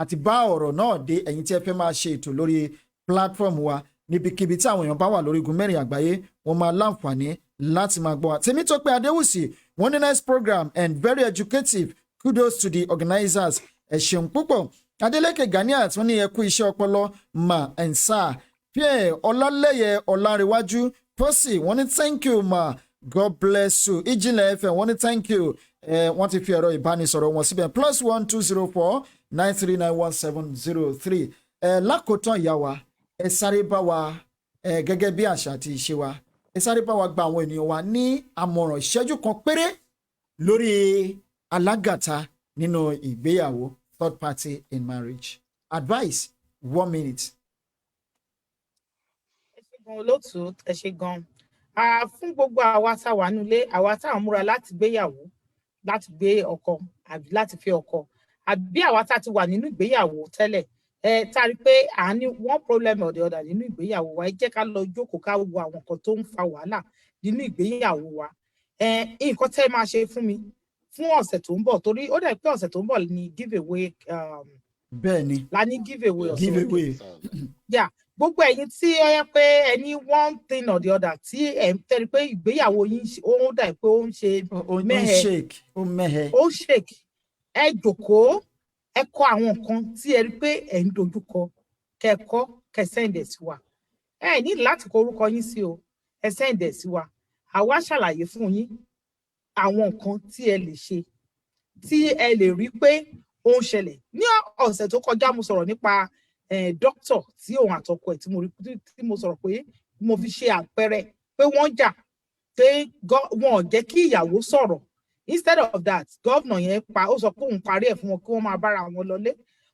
àti bá ọ̀rọ̀ náà dé ẹ̀yin tí ẹ fẹ́ máa ṣe ètò lórí platform wa níbikíbi tí àwọn èèyàn bá wà lórí igun mẹ́rin àgbáyé wọ́n máa láǹfààní láti máa gbọ́ wa. Tèmítọ́pẹ́ Adéwùsì wọ́n ní nice program and very educative kudos to the organizers ẹ ṣeun púpọ̀. Adélékè Ganiat wọ́n ní ẹ kú iṣẹ́ ọpọlọ ma and sir Pierre Ọlálẹ́yẹ Ọlárẹ̀wájú Percy wọ́n ní thank you ma God bless you. Ìjìnlẹ̀ FM wọ́n ní thank you. wọ́n ti fi ẹ̀rọ ìbánisọ̀rọ̀ wọn síbẹ̀ +1204 9391703. Lákòótán ìyá wa ẹ sáré bá wa gẹ́gẹ́ bí àṣà àti ìṣe wa ẹ sáré bá wa gba àwọn ènìyàn wa ní àmọ̀ràn ìṣẹ́jú kan péré lórí alágàtà nínú ìgbéyàwó, third party in marriage. Advice 1 minute. Ẹ ṣé gan olóòtú, ẹ ṣé gan. Fún gbogbo àwa tá wà nílé, àwa tá múra láti gbéyàwó, láti gbé ọkọ àbí láti fẹ́ ọkọ, àbí àwa tá ti wà nínú ìgbéyàwó tẹ́lẹ̀, tá rí pé à ní one problem or the other nínú ìgbéyàwó wa, ẹ jẹ́ ká lọ jókòó ká wo àwọn nǹkan tó ń fa wàhálà nínú ìgbéyàwó wa. Nǹkan tẹ́ máa ṣe fún mi fún ọ̀sẹ̀ tó ń bọ̀, torí ó dẹ̀ pé ọ̀sẹ̀ tó ń bọ̀ ni giveaway. Bẹ́ẹ̀ni. La ní giveaway ọ̀sẹ̀. Giveaway. Yeah, gbogbo ẹ̀yin tí ó yẹ pé ẹ ní one thing or the other tí ẹ ń tẹ́rí pé ìgbéyàwó yín ó ń dà pé ó ń ṣe mẹ́hẹ̀, ó ń shake, ẹ jókòó, ẹ kọ àwọn nǹkan tí ẹ rí pé ẹ ń dojúkọ, kẹ́kọ́, kẹ́ send ẹ̀ sí wa. Ẹ ní láti kọ orúkọ yín sí o, ẹ send ẹ̀ sí wa. Àwa ṣàlàyé fún yín àwọn nǹkan tí ẹ lè ṣe, tí ẹ lè rí pé ó ń ṣẹlẹ̀. Ní ọ̀sẹ̀ tó kọjá mo sọ̀rọ̀ nípa doctor tí òun àtọkọ ẹ̀ tí mo sọ̀rọ̀ pé mo fi ṣe àpẹẹrẹ pé wọ́n jà, pé wọn ò jẹ́ kí ìyàwó sọ̀rọ̀. Instead of that, gọ́vnà yẹn ó sọ pé òun parí ẹ̀ fún wọn kí wọ́n máa bára wọn lọlé.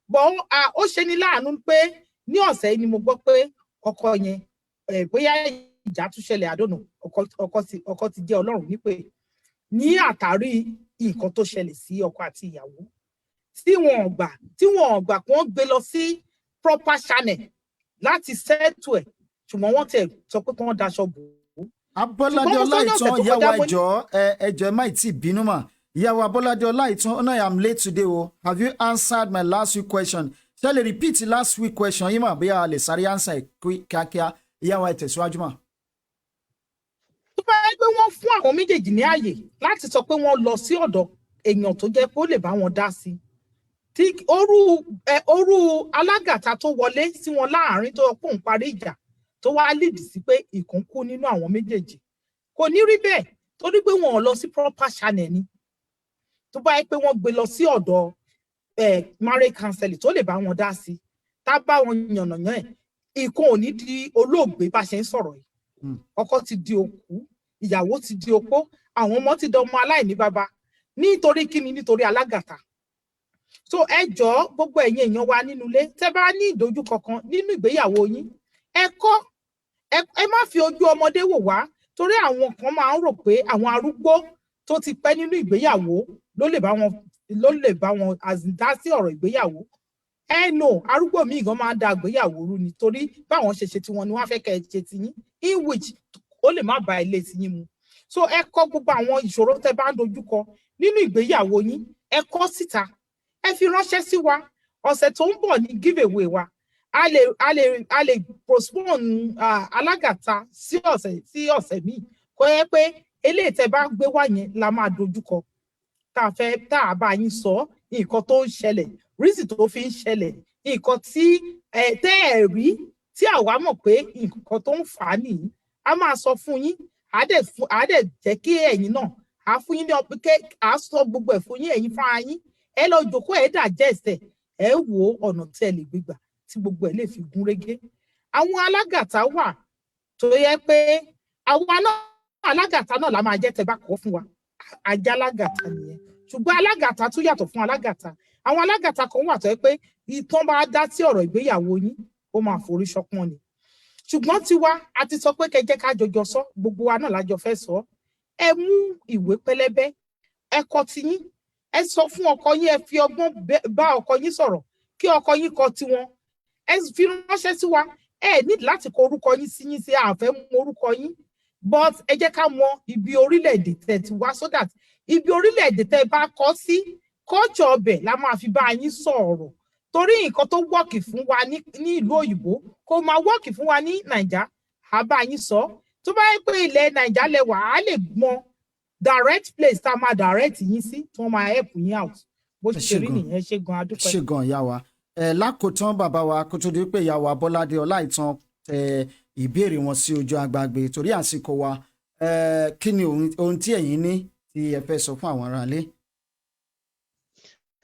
But ó ṣe ní láàánú pé ní ọ̀sẹ̀ yìí ni mo gbọ́ pé ọkọ yẹn bóyá ìjà tún ṣẹlẹ̀, àdónà ọkọ ti jẹ́ Ọlọ́run nípè ní àtàrí nǹkan tó ṣẹlẹ̀ sí ọkọ àti ìyàwó tí wọn gbà kí wọ́n gbé lọ sí proper channel láti settle ẹ̀, ṣùgbọ́n wọ́n tẹ̀ sọ pé kí wọ́n daṣọ bò ó. Abọ́ládé Ọláìtàn, ìyàwó ẹjọ́ má tí bínú mà. Ìyàwó Abọ́ládé Ọláìtàn, I am late today o. Have you answered my last week question? Ṣé lè repeat last week question yìí mà bí a lè sáré answer ẹ̀ kíákíá? Ìyàwó ẹ tẹ̀síwájú mà. Tó bá yẹ pé wọ́n fún àwọn méjèèjì ní ààyè láti sọ pé wọ́n lọ sí ọ̀dọ̀ èèyàn tó jẹ́ pé ó lè bá wọn dá sí i. Tí orú alágàtà tó wọlé sí wọn láàárín tó pọ̀ ń parí ìjà tó wá lead sí pé ìkan kú nínú àwọn méjèèjì, kò ní rí bẹ́ẹ̀ torí pé wọn ò lọ sí proper channel ni. Tó bá yẹ pé wọ́n gbé lọ sí ọ̀dọ̀ marriage counseling tó lè bá wọn dá sí i, tá bá wọn yànnàyàn ẹ̀, ìkan ò ní di olóògbé bá ṣe ń sọ̀rọ̀ yìí. Ọkọ ti di òkú, ìyàwó ti di opó, àwọn ọmọ ti dọmọ aláìní bàbá nítorí kíni? Nítorí alágàtà. So ẹ jọ̀ọ́ gbogbo ẹ̀yin èèyàn wa nínú ilé, tẹ́ bá ní ìdojúkọ kan nínú ìgbéyàwó yín, ẹ má fi ojú ọmọdé wò wá, torí àwọn kan máa ń rò pé àwọn arúgbó tó ti pẹ́ nínú ìgbéyàwó ló lè bá wọn dá sí ọ̀rọ̀ ìgbéyàwó. No, arúgbó mi gan máa ń da ìgbéyàwó rú nítorí báwọn ṣe tiwọn ni wọ́n fẹ́ kẹ́ ẹ ṣe tiyín, in which ó lè má bá ilé tiyín mu. So ẹ kọ gbogbo àwọn ìṣòro tẹ́ bá ń dojúkọ nínú ìgbéyàwó yín, ẹ kọ síta, ẹ fi ránṣẹ́ sí wa. Ọ̀sẹ̀ tó ń bọ̀ ní giveaway wa, a lè postpone alágàtà sí ọ̀sẹ̀ míì, kó yẹ pé eléyìí tẹ́ bá gbé wá yẹn la máa dojúkọ, tá a bá yín sọ nǹkan tó ń ṣẹlẹ̀, reason tó fi ń ṣẹlẹ̀, nǹkan tí tẹ́ ẹ rí tí àwa mọ̀ pé nǹkan tó ń fà á nìyí, a máa sọ fún yín, á dẹ̀ jẹ́ kí ẹ̀yin náà á fún yín ní ọpẹ́, á sọ gbogbo ẹ̀ fún yín, ẹ̀yin fúnra yín ẹ lọ jókòó, ẹ digest ẹ wo ọ̀nà tí ẹ lè gbégbà tí gbogbo ẹ lè fi gún régé. Àwọn alágàtà wà tó yẹ pé àwa náà alágàtà náà la máa jẹ́ tẹ́ bá kọ́ fún wa, ajá alágàtà nìyẹn. Ṣùgbọ́n alágàtà tún yàtọ̀ fún alágàtà. Àwọn alágàtà kan wà tó yẹ pé ìtàn bá dá sí ọ̀rọ̀ ìgbéyàwó yín, ó máa forí ṣọpọ́n ni. Ṣùgbọ́n tiwa a ti sọ pé kẹ́ jẹ́ ká jọjọ sọ, gbogbo wa náà lájọ fẹ́ sọ. Ẹ mú ìwé pẹlẹbẹ, ẹ kọ tiyín, ẹ sọ fún ọkọ yín, ẹ fi ọgbọ́n bá ọkọ yín sọ̀rọ̀ kí ọkọ yín kọ tiwọn, ẹ fi ránṣẹ́ sí wa. Ẹ ní láti kọ orúkọ yín sí yín sí àfẹ́ mú orúkọ yín, but ẹ jẹ́ ká mọ ibi orílẹ̀-èdè tẹ́ ti wá, so that ibi orílẹ̀-èdè tẹ́ bá kọ sí culture ọbẹ̀ la máa fi bá yín sọ̀rọ̀. Torí nǹkan tó wọ́ọ̀kì fún wa ní ìlú òyìnbó kò máa wọ́ọ̀kì fún wa ní Nàìjà, á bá yín sọ. Tó bá yẹ pé ilẹ̀ Nàìjà lẹ́wà, á lè mọ direct place tá a máa direct yín sí tí wọ́n máa help yín out. Bó ṣe rí nìyẹn, ṣe gan adúpẹ́. Ṣe gan ìyá wa. Lákòótán bàbá wa kó tó di pé ìyá wa Bọ́ládé Ọláìtàn ìbéèrè wọn sí ojú agbágbé torí àsìkò wa, kí ni ohun tí ẹ̀yin ní tí ẹ fẹ́ sọ fún àwọn aráalé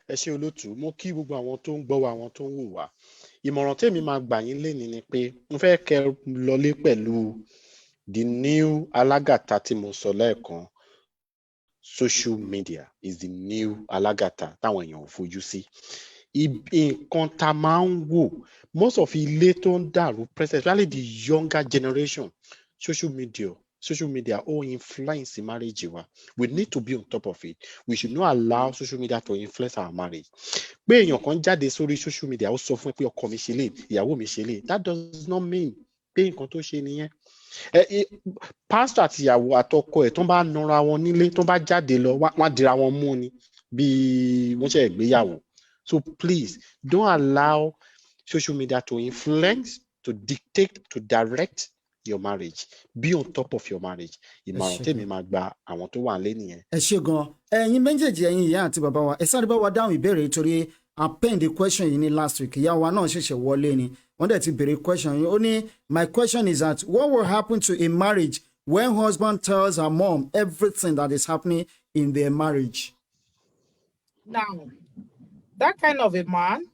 ẹ ṣé olótùú, mo kí gbogbo àwọn tó ń gbọ́ wa, àwọn tó ń wò wá. Ìmọ̀ràn tèmi máa gbà yín lénìí ni pé mo fẹ́ kẹ́ lọlé pẹ̀lú the new alágàtà tí mo sọ lẹ́ẹ̀kan. Social media is the new alágàtà táwọn èèyàn ò fojú sí. Nǹkan tá a máa ń wò, most of ilé tó ń dàrú present, especially the younger generation, social media ó influence marriage wa. We need to be on top of it. We should not allow social media to influence our marriage. Pé èèyàn kan jáde sórí social media ó sọ fún ẹ pé ọkọ mi ṣe lè, ìyàwó mi ṣe lè, that does not mean pé nǹkan tó ṣe nìyẹn. Pásítọ̀ àti ìyàwó àtọkọ ẹ̀ tó bá nara wọn nílé, tó bá jáde lọ, wọ́n á dira wọn mú ni bí wọ́n ṣe ìgbéyàwó. So please don't allow social media to influence, to dictate, to direct your marriage. Be on top of your marriage. Ìmọ̀ràn tèmi máa gba àwọn tó wà nílé nìyẹn. ẹ ṣé gan ẹ̀yin méjèèjì ẹ̀yin ìyá àti bàbá wa ẹ sáré bá wa dáhùn ìbéèrè torí append the question yìí ní last week ìyá wa náà ṣẹ̀ṣẹ̀ wọlé ni wọ́n dẹ̀ ti béèrè question yìí ó ní my question is that what will happen to a marriage when husband tells her mom everything that is happening in their marriage? Now, that kind of a man,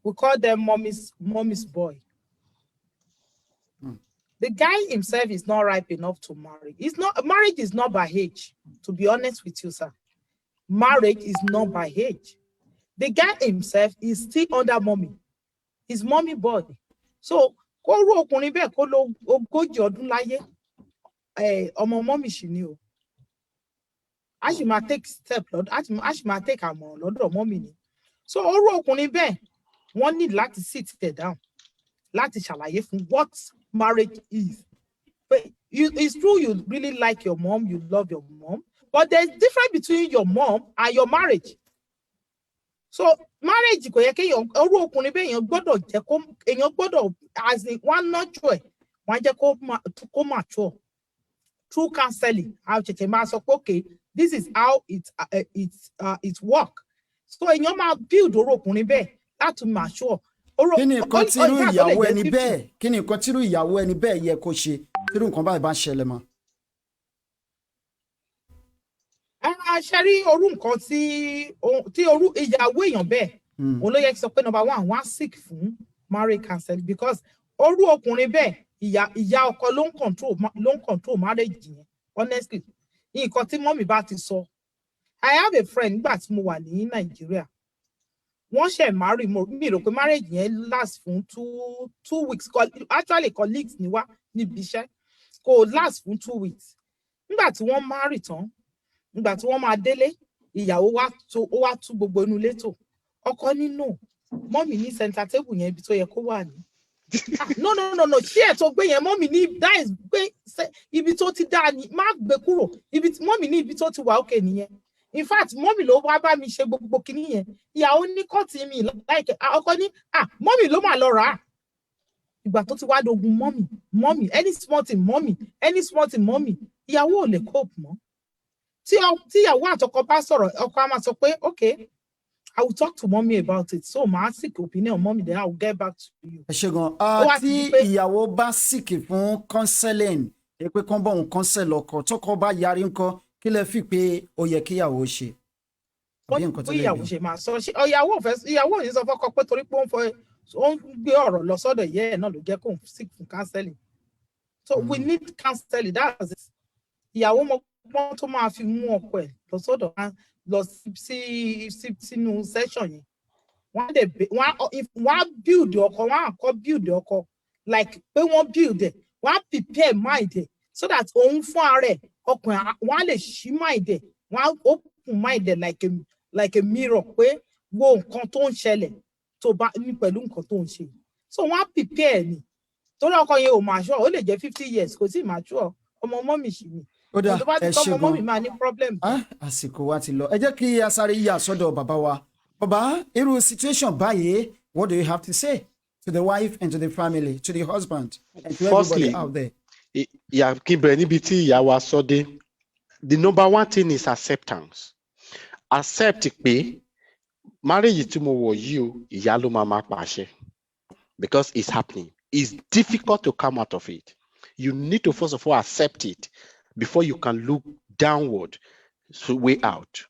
we call them mommy's boy. The guy himself is not ripe enough to marry. Marriage is not by age, to be honest with you, sir. Marriage is not by age. The guy himself is still under mommy. His mommy boy. So, kó rú ọkùnrin bẹ́ẹ̀ kó lò ogójì ọdún láyé, ọmọ mommy ṣì ni o. A ṣì máa take step lọ́dọ̀, a ṣì máa take àmọ̀ràn lọ́dọ̀ mommy ni. So, ó rú ọkùnrin bẹ́ẹ̀, wọ́n need láti sit there down, láti ṣàlàyé fún what marriage is. But it's true you really like your mom, you love your mom, but there's difference between your mom and your marriage. So marriage kò yẹ kéèyàn orú ọkùnrin bẹ́ẹ̀ èèyàn gbọ́dọ̀ jẹ́ kó èèyàn gbọ́dọ̀ as in wọ́n nurture ẹ̀ wọ́n jẹ́ kó mature through counseling. How ṣẹ̀ṣẹ̀ máa sọ pé okay, this is how it work. So èèyàn máa build orú ọkùnrin bẹ́ẹ̀ láti mature. Kí ni nǹkan tírú ìyàwó ẹni bẹ́ẹ̀ kí ni nǹkan tírú ìyàwó ẹni bẹ́ẹ̀ yẹ kó ṣe tírú nǹkan báyìí bá ń ṣẹlẹ̀ mọ́? Ṣe rí orú nǹkan tí orú ìyàwó èèyàn bẹ́ẹ̀ òun ló yẹ kí sọ pé number one wọ́n á seek fún marriage counseling because orú ọkùnrin bẹ́ẹ̀ ìyá ọkọ ló ń control marriage yẹn honestly. Nǹkan tí mọ́mì bá ti sọ. I have a friend nígbà tí mo wà ní Nàìjíríà. Wọ́n ṣe marry mi rò pé marriage yẹn last fún two weeks. Actually colleagues ni wá níbi iṣẹ́ kò last fún 2 weeks. Nígbà tí wọ́n marry tán, nígbà tí wọ́n máa délé, ìyàwó wá tú gbogbo inú ilé tò. Ọkọ nínú mọ́mì ní center table yẹn ibi tó yẹ kó wà ní. No. Ṣé ẹ̀ tó gbé yẹn mọ́mì ní that is gbé ibi tó ti dáa ni má gbé kúrò. Mọ́mì ní ibi tó ti wà okay nìyẹn. In fact, mọ́mì ló wá bá mi ṣe gbogbo kinní yẹn. Ìyàwó ní kọ́ọ̀tì mi láìkẹ́. Ọkọ ní, mọ́mì ló máa lọ rà á. Ìgbà tó ti wá dogun mọ́mì, any small thing mọ́mì, ìyàwó ò lè cope mọ́. Tí ìyàwó àtọkọ bá sọ̀rọ̀, ọkọ á máa sọ pé, okay, I will talk to mommy about it. So, màá seek opinion mommy, then I will get back to you. Ẹ ṣé gan. Tí ìyàwó bá seek fún counseling, pé kán bọ̀ ń counsel ọkọ, tọkọ bá yarí ńkọ́, kí lẹ fi pé ó yẹ kí ìyàwó ṣe? Àbí nǹkan tó lè ìyàwó ṣe máa sọ ìyàwó ò ní sọ fọ́kọ pé torí pé ó ń gbé ọ̀rọ̀ lọ sọ́dọ̀ ìyá ẹ̀ náà ló jẹ́ kó ń seek fún counseling. So we need counseling, that's it. Ìyàwó mọ́ tó máa fi mú ọkọ ẹ̀ lọ sọ́dọ̀ lọ sínú session yẹn. Wọ́n á build ọkọ, wọ́n á kọ́ build ọkọ like pé wọ́n build ẹ̀, wọ́n á prepare mind ẹ̀ so that òun fún ara ẹ̀ ọkùnrin wọ́n á lè ṣí mind ẹ̀, wọ́n á open mind ẹ̀ like a mirror pé wo nǹkan tó ń ṣẹlẹ̀ tó bá ní pẹ̀lú nǹkan tó ń ṣe. So wọ́n á prepare ni. Torí ọkọ yẹn ò mature, ó lè jẹ́ 50 years kò sí mature, ọmọ mọ́mì ṣì ni. Ó dà ẹ ṣé gan. Àsìkò wa ti lọ. Ẹ jẹ́ kí a sáré yà sọ́dọ̀ bàbá wa. Bàbá, irú situation báyìí, what do you have to say to the wife and to the family, to the husband and to everybody out there? Ìyá kí n bẹ̀rẹ̀ níbi tí ìyá wa sọ dé. The number one thing is acceptance. Accept pé marriage tí mo wọ̀ yìí o, ìyá ló máa pàṣẹ. Because it's happening. It's difficult to come out of it. You need to first of all accept it before you can look downward, so way out.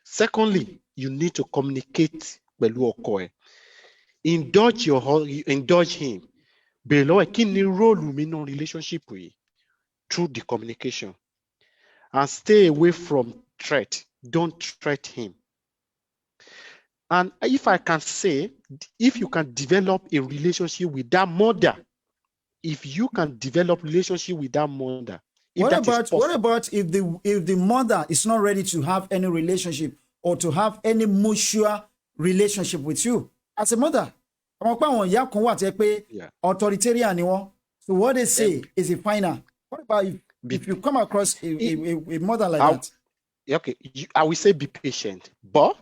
Secondly, you need to communicate pẹ̀lú ọkọ ẹ̀. Indulge him. Bèrè lọ́wọ́ ẹ̀, kí ni role mi nínú relationship yìí? Through the communication. And stay away from threat. Don't threat him. And if I can say, if you can develop a relationship with that mother, if you can develop relationship with that mother, what about if the mother is not ready to have any relationship or to have any mutual relationship with you as a mother? Yeah. Authoritarian ni wọ́n. So what they say is a final. What about if you come across a mother like that? Okay, I will say be patient, but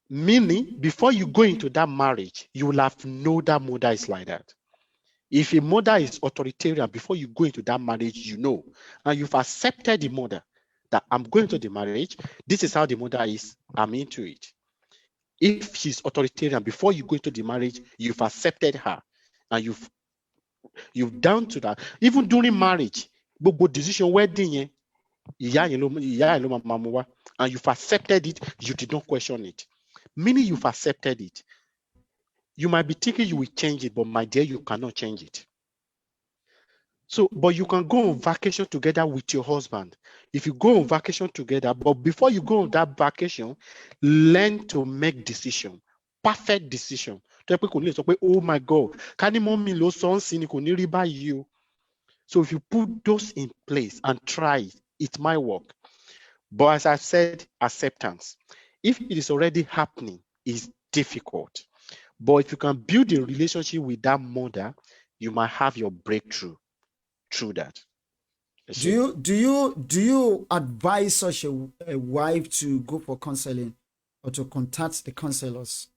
meaning before you go into that marriage, you will have to know that mother is like that. If a mother is authoritarian, before you go into that marriage, you know, and you've accepted the mother that I'm going to the marriage. This is how the mother is. I'm into it. If she's authoritarian, before you go into the marriage, you've accepted her, and you've done to that. Even during marriage, gbogbo decision wedding, and you've accepted it. You did not question it. Meaning you've accepted it. You might be thinking you will change it, but my dear, you cannot change it. So, but you can go on vacation together with your husband. If you go on vacation together, but before you go on that vacation, learn to make decision, perfect decision. Oh my God, so if you put those in place and try, it might work. But as I said, acceptance. If it is already happening, it's difficult. But if you can build a relationship with that mother, you might have your breakthrough through that. Do you advise such a wife to go for counseling or to contact the counselors?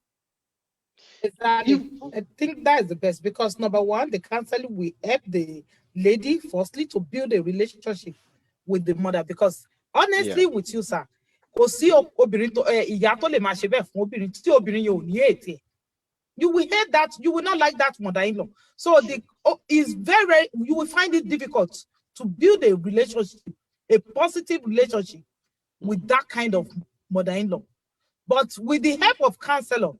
Exactly. I think that is the best, because number one, the counseling will help the lady firstly to build a relationship with the mother. Because honestly, with you, sir, you will hate that, you will not like that mother-in-law. So you will find it difficult to build a relationship, a positive relationship with that kind of mother-in-law. But with the help of counselor,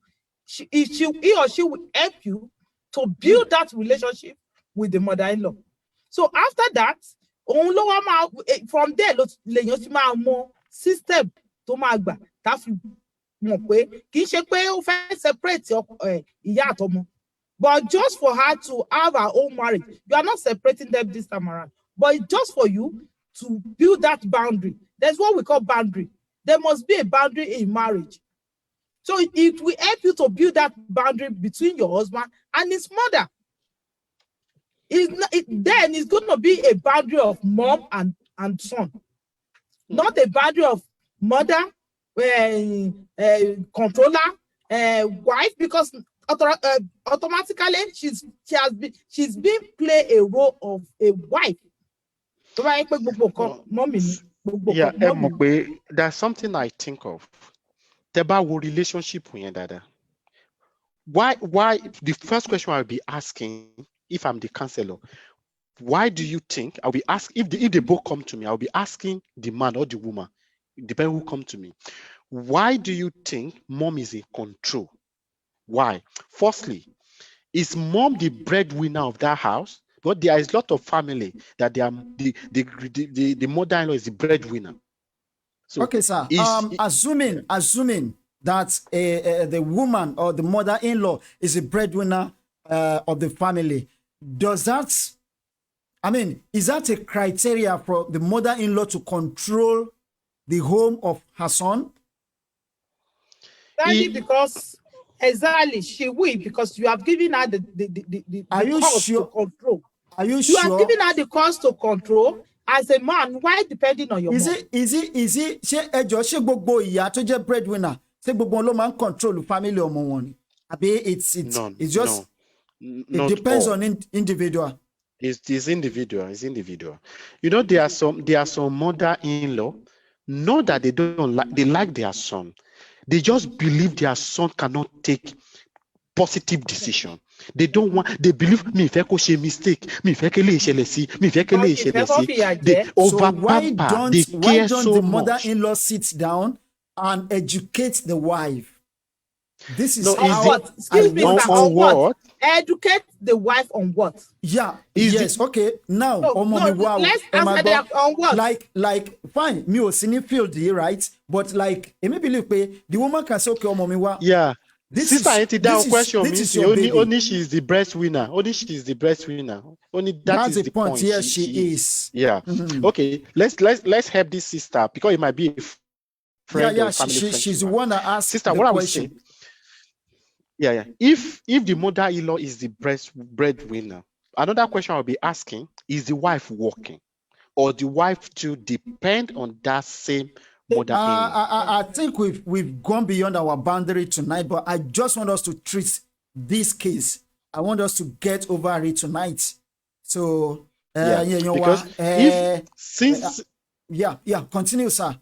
he or she will help you to build that relationship with the mother-in-law. So after that, from there, more system to magba. Separate but just for her to have her own marriage, you are not separating them this time around, but just for you to build that boundary. That's what we call boundary. There must be a boundary in marriage. So it will help you to build that boundary between your husband and his mother. Then it's going to be a boundary of mom and son, not a boundary of mother, controller, wife, because automatically she's been play a role of a wife. Yeah, there's something I think of. Relationship. Why the first question I'll be asking, if I'm the counselor, why do you think I'll be asking, if they both come to me, I'll be asking the man or the woman, depending who come to me, why do you think mom is in control? Why? Firstly, is mom the breadwinner of that house? But there is a lot of family that they are the mother-in-law is the breadwinner. So okay, sir. Assuming that the woman or the mother-in-law is a breadwinner of the family, does that, is that a criteria for the mother-in-law to control the home of her son? Exactly, she will, because you have given her the Are you cause sure? to control. Are you You sure? have given her the cause to control. As a man, why depending on your Is mom? it ṣé gbogbo ìyá tó jẹ́ breadwinner ṣé gbogbo wọn ló máa ń control family ọmọ wọn ni? Àbí it's just it depends on individual. It's individual. You know, there are some mother-in-law, not that they like their son. They just believe their son cannot take positive decision. They don't want, they believe me if I could say mistake, me if I can they over So why don't they care the so much. mother-in-law sit down and educate the wife. This is No, On is how what? Excuse me, I want sir. on On what? what? Educate the wife on what? Yeah, Is yes, okay. Now, No, ọmọ mi wá o, let's ẹ máa answer gbọ́. that on what? Like, fine, mi ò sí ní field yìí, right? But like, èmi believe pé the woman can say, okay, ọmọ mi wá. Yeah. This Sister is- yẹn ti dáhùn this is- question this mi is sí your baby. only she is the breastwinner. Only she is the breastwinner. Only that That's is the the point. point. Yes, she is. Yeah. Okay. Let's help this sister because it might be a friend Yeah, or family friend. she's to the her. one that asked Sister, the what I would question. say. Yeah. If the mother-in-law is the breadwinner, another question I'll be asking is the wife working, or the wife to depend on that same mother-in-law? I think we've gone beyond our boundary tonight, but I just want us to treat this case. I want us to get over it tonight. So, Yeah, you know because what? if since Yeah, continue, sir.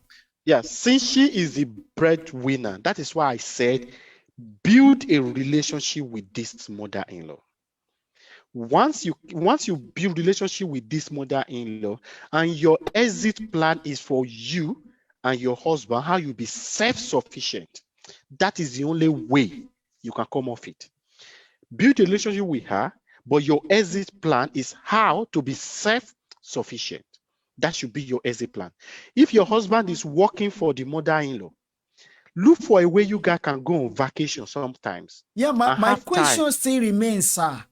yeah, since she is the breadwinner, that is why I said build a relationship with this mother-in-law. Once you build relationship with this mother-in-law, and your exit plan is for you and your husband, how you be self-sufficient, that is the only way you can come off it. Build a relationship with her, but your exit plan is how to be self-sufficient. That should be your exit plan. If your husband is working for the mother-in-law, look for a way you guys can go on vacation sometimes. Yeah, and my have question time. still remains, sir.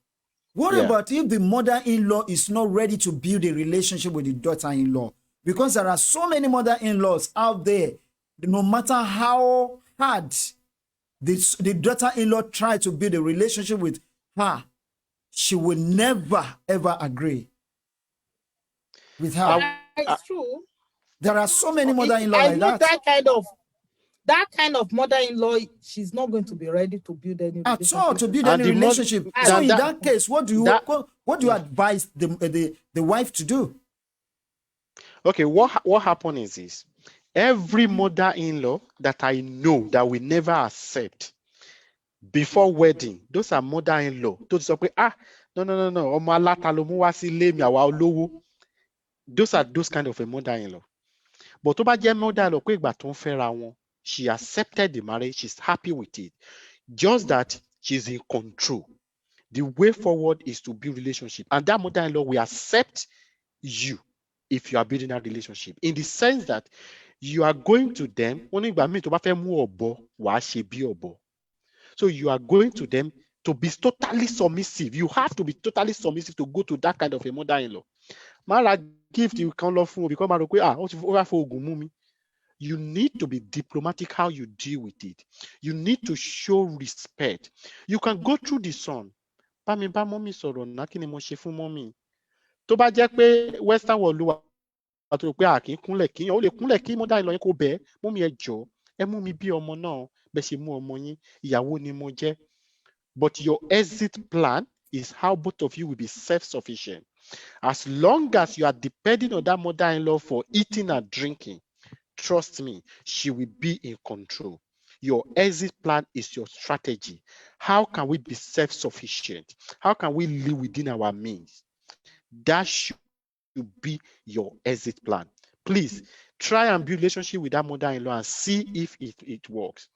What Yeah. about if the mother-in-law is not ready to build a relationship with the daughter-in-law? Because there are so many mother-in-laws out there, no matter how hard the daughter-in-law try to build a relationship with her, she will never, ever agree with her. It's true. There are so many It- mother-in-law I like know that. that kind of mother-in-law, she's not going to be ready to build any At all to relationship. build And any the relationship. that- So in that- that case, what do you that- advise the wife to do? Okay, what happened is this. Every mother-in-law that I know that we never accept before wedding, those are mother-in-law. Those are no, ọmọ aláta ló mú wá sí ilé mi, àwa olówó. Those are those kind of a mother-in-law. But tó bá jẹ́ mother-in-law pé ìgbà tó ń fẹ́ra wọn, she accepted the marriage, she's happy with it. Just that she's in control. The way forward is to build relationship. And that mother-in-law will accept you if you are building that relationship. In the sense that you are going to them, wọ́n ní ìgbà míì tó bá fẹ́ mú ọ̀bọ, wàá ṣe bí ọ̀bọ. So you are going to them to be totally submissive. You have to be totally submissive to go to that kind of a mother-in-law. Mara gift you can love for because Mara over for ogumumi. You need to be diplomatic how you deal with it. You need to show respect. You can go through the son. Bá mi bá mọ́mì sọ̀rọ̀ náà kí ni mo ṣe fún mọ́mì. Tó bá jẹ́ pé Western world ló wà tó pé kì í kúnlẹ̀ kíyàn, ó lè kúnlẹ̀ kí mother-in-law yẹn kó bẹ́ẹ̀, mọ́mì ẹ jọ̀ọ́, ẹ mú mi bí ọmọ náà, bẹ́ẹ̀ ṣe mú ọmọ yín, ìyàwó ni mo jẹ́. But your exit plan is how both of you will be self-sufficient. As long as you are depending on that mother-in-law for eating and drinking, trust me, she will be in control. Your exit plan is your strategy. How can we be self-sufficient? How can we live within our means? That should be your exit plan. Please try and build a relationship with that mother-in-law and see if it works.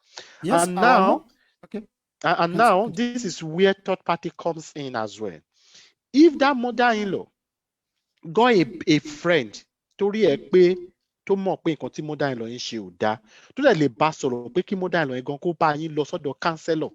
Yes, And now, okay. and now this is where third party comes in as well. If that mother-in-law got a friend torí ẹ pé tó mọ̀ pé nǹkan tí mother-in-law yín ṣe ò dáa, tó dẹ̀ lè bá sọ̀rọ̀ pé kí mother-in-law yín gan kó bá yín lọ sọ́dọ̀ counselor.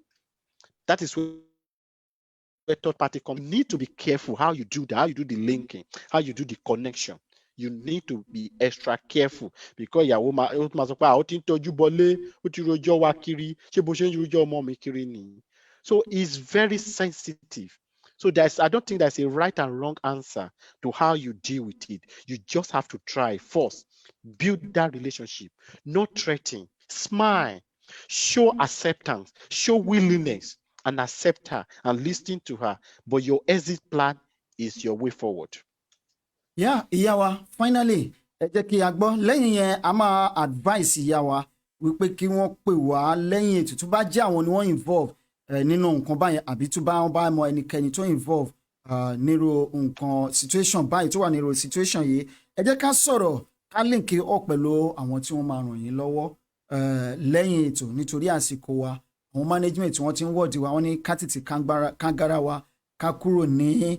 That is where third party comes. You need to be careful how you do that, how you do the linking, how you do the connection. You need to be extra careful because ìyàwó máa sọ pé ó ti ń tọ́jú bọlé, ó ti rojọ́ wá kiri, ṣé bó ṣe ń rojọ́ ọmọ mi kiri nìyí. So it's very sensitive. So I don't think there's a right and wrong answer to how you deal with it. You just have to try first. Build that relationship. No threatening. Smile. Show acceptance. Show willingness and accept her and listen to her. But your exit plan is your way forward. Yeah, ìyá wa, finally, ẹ jẹ́ kí a gbọ́. Lẹ́yìn yẹn, a máa advice ìyá wa wípé kí wọ́n pè wá lẹ́yìn ètò tó bá jẹ́ àwọn ni wọ́n involve nínú nǹkan báyẹn àbí tó bá wọn bá mọ ẹnikẹ́ni tó involve nírú nǹkan situation báyìí tó wà nírú situation yìí. Ẹ jẹ́ ká sọ̀rọ̀ ká link up pẹ̀lú àwọn tí wọ́n máa ràn yín lọ́wọ́ lẹ́yìn ètò nítorí àsìkò wa àwọn management wọ́n ti ń wọ́ọ̀dì wa wọ́n ní kátìtì kángára wa ká kúrò ní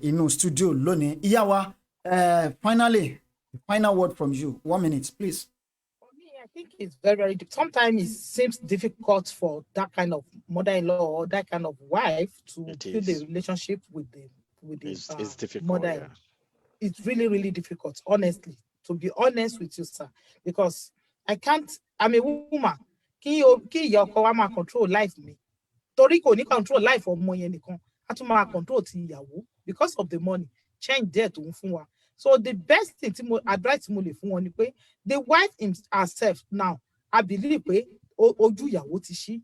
inú studio lónìí. Ìyá wa finally the final word from you 1 minute please. For me, I think it's very, very sometimes it seems difficult for that kind of mother-in-law or that kind of wife to build a relationship with the It's difficult. mother-in-law. It's really, really difficult, honestly, to be honest with you, sir, because I'm a woman. Kí ìyá ọkọ wa máa control life mi. Torí kò ní control life ọmọ yẹn nìkan. A tún máa control ti ìyàwó because of the money. Change there tó ń fún wa. So the best thing advice mo lè fún wọn ni pé the wife herself now, I believe pé ojú ìyàwó ti ṣí,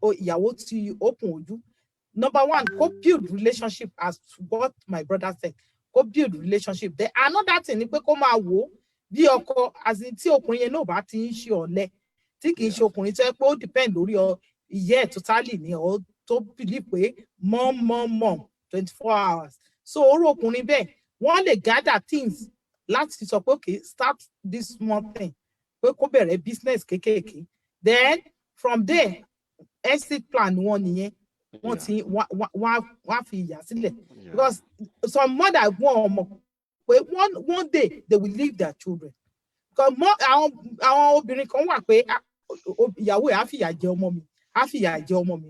ìyàwó ti open ojú. Number one, go build relationship as what my brother said. Go build relationship. Then another thing ni pé kó máa wò bí ọkọ as in tí ọkùnrin yẹn náà bá ti ń ṣe ọ̀lẹ, tí kì í ṣe ọkùnrin tó yẹ pé ó depend lórí ìyẹ́ ẹ̀ totally ni ọ tó believe pé mom 24 hours. So orú ọkùnrin bẹ́ẹ̀ wọ́n lè gather things láti sọ pé okay, start this small thing pé kó bẹ̀rẹ̀ business kékèké. Then from there exit plan wọn nìyẹn. Wọ́n fi ìyà sílẹ̀ because some mother wọ́n ọmọ pé one day they will leave their children. Because àwọn obìnrin kan wà pé ìyàwó ẹ̀ á fìyà jẹ ọmọ mi, á fìyà jẹ ọmọ mi.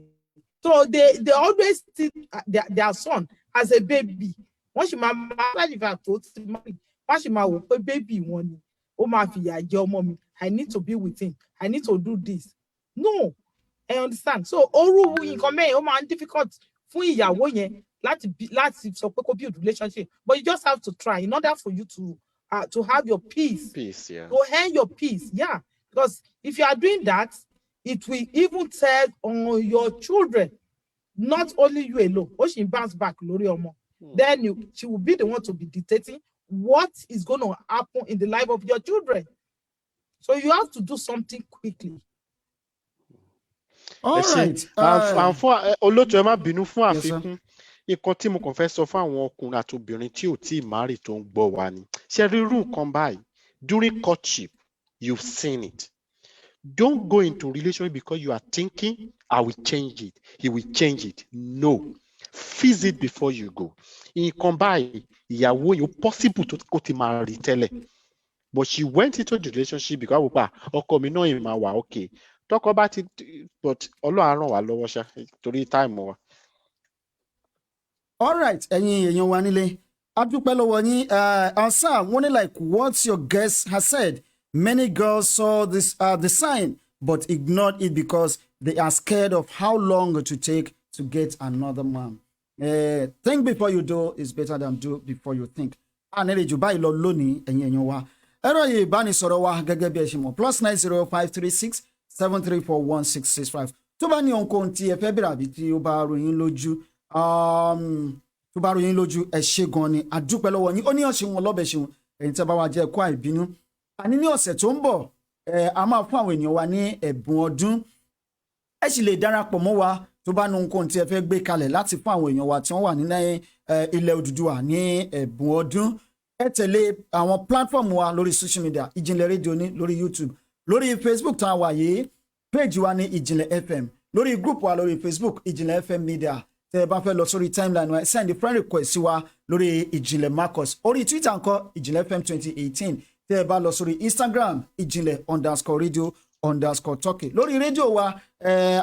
So they always see their son as a baby. Wọ́n sì máa ìfà tó ti marry. Wọ́n sì máa wò pé baby wọn ni. Ó máa fìyà jẹ ọmọ mi. I need to be with him. I need to do this. No. I understand. So orú nǹkan mẹ́rin ó máa ń difficult fún ìyàwó yẹn láti sọ pé kó build relationship. But you just have to try in order for you to have your peace. Peace, yeah. To earn your peace, yeah. Because if you are doing that, it will even tell on your children, not only you alone. Or she bounce back, lórí ọmọ. Then she will be the one to be dictating what is going to happen in the life of your children. So you have to do something quickly. All right. Fún olóòtú ẹ má bínú fún àfikún nǹkan tí mo kàn fẹ́ sọ fún àwọn ọkùnrin àti obìnrin tí ò tí ì márì tó ń gbọ́ wa ni ṣe rí irú nǹkan báyìí during courtship you've seen it. Don't go into relationship because you are thinking I will change it, he will change it. No, fix it before you go. Nǹkan báyìí ìyàwó yìí ó possible tó kó ti máa rí tẹ́lẹ̀ but she went into the relationship because ọkọ mi náà ì máa wà okay. Tọkọ bá ti but Ọlọ́run á ràn wá lọ́wọ́ ṣá torí time wa. All right, ẹ̀yin èèyàn wa nílé a dúpẹ́ lọ́wọ́ yín answer wọ́n ní like what your guest has said many girls saw this the sign but ignored it because they are scared of how long to take to get another man. Think before you do is better than do before you think. Ànílè jù báyìí lọ lónìí ẹ̀yin èèyàn wa ẹ̀rọ yìí ìbánisọ̀rọ̀ wa gẹ́gẹ́ bí ẹ ṣe mọ̀ +90536 7341665 tó bá ní ohunkóhun tí ẹ fẹ́ bẹ̀rẹ̀ àbí tí ó bá ròyìn lójú ẹ ṣé gan ni àdúpẹ́ lọ́wọ́ yín ó ní ọ̀ṣun wọn lọ́bẹ̀ ṣeun ẹ̀yin tí a bá wá jẹ́ ẹ̀kọ́ àìbínú àní ní ọ̀sẹ̀ tó ń bọ̀ a máa fún àwọn ènìyàn wa ní ẹ̀bùn ọdún ẹ sì lè darapọ̀ mọ́ wa tó bá ní ohunkóhun tí ẹ fẹ́ gbé kalẹ̀ láti fún àwọn èèyàn wa tí wọ́n wà ní ilẹ̀ Odùduwà ní ẹ̀bùn ọdún ẹ tẹ̀lé àwọn platform wa lórí social media Ìjìnlẹ̀ rédíò ní lórí YouTube lórí Facebook tá a wà yìí page wa ní Ìjìnlẹ̀ FM lórí group wa lórí Facebook Ìjìnlẹ̀ FM Media tẹ́ ẹ bá fẹ́ lọ sórí timeline wa send friend request sí wa lórí Ìjìnlẹ̀ Marcus orí Twitter ńkọ́ Ìjìnlẹ̀ FM 2018 tẹ́ ẹ bá lọ sórí Instagram Ìjìnlẹ̀_radio_Turkey lórí rédíò wa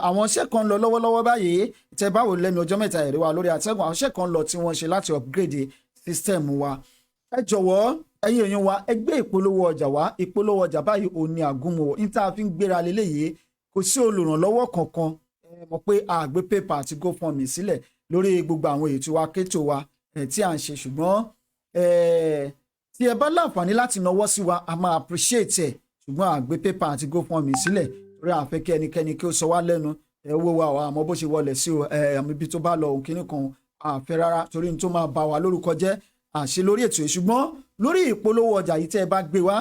àwọn iṣẹ́ kan lọ lọ́wọ́lọ́wọ́ báyìí tẹ́ bá wò lẹ́nu ọjọ́ mẹ́ta ẹ̀rí wa lórí àtẹ́gùn àwọn iṣẹ́ kan lọ tí wọ́n ṣe láti upgrade system wa ẹ jọ̀wọ́ ẹ̀yin èèyàn wa ẹ gbé ìpolówó ọjà wá ìpolówó ọjà báyìí ò ní àgúnmọ̀ ní tá a fi ń gbéra lélẹ́yìí kò sí olùrànlọ́wọ́ kankan mọ̀ pé àgbé pépà àti GoFundMe sílẹ̀ lórí gbogbo àwọn ètò wa kétò wa tí à ń ṣe ṣùgbọ́n tí ẹ bá láǹfààní láti nawọ́ sí wa a máa appreciate ẹ̀ ṣùgbọ́n àgbé pépà àti GoFundMe sílẹ̀ torí àfẹ́ kí ẹnikẹ́ni kí ó sọ wá lẹ́nu owó wa àmọ́ bó ṣe wọlé sí àmì ibi tó bá lọ òun kìíní kan àfẹ́ rárá torí ní tó máa bà wá lórúkọ jẹ́ àṣẹ lórí ètò yìí ṣùgbọ́n lórí ìpolówó ọjà yìí tẹ́ ẹ bá gbé wá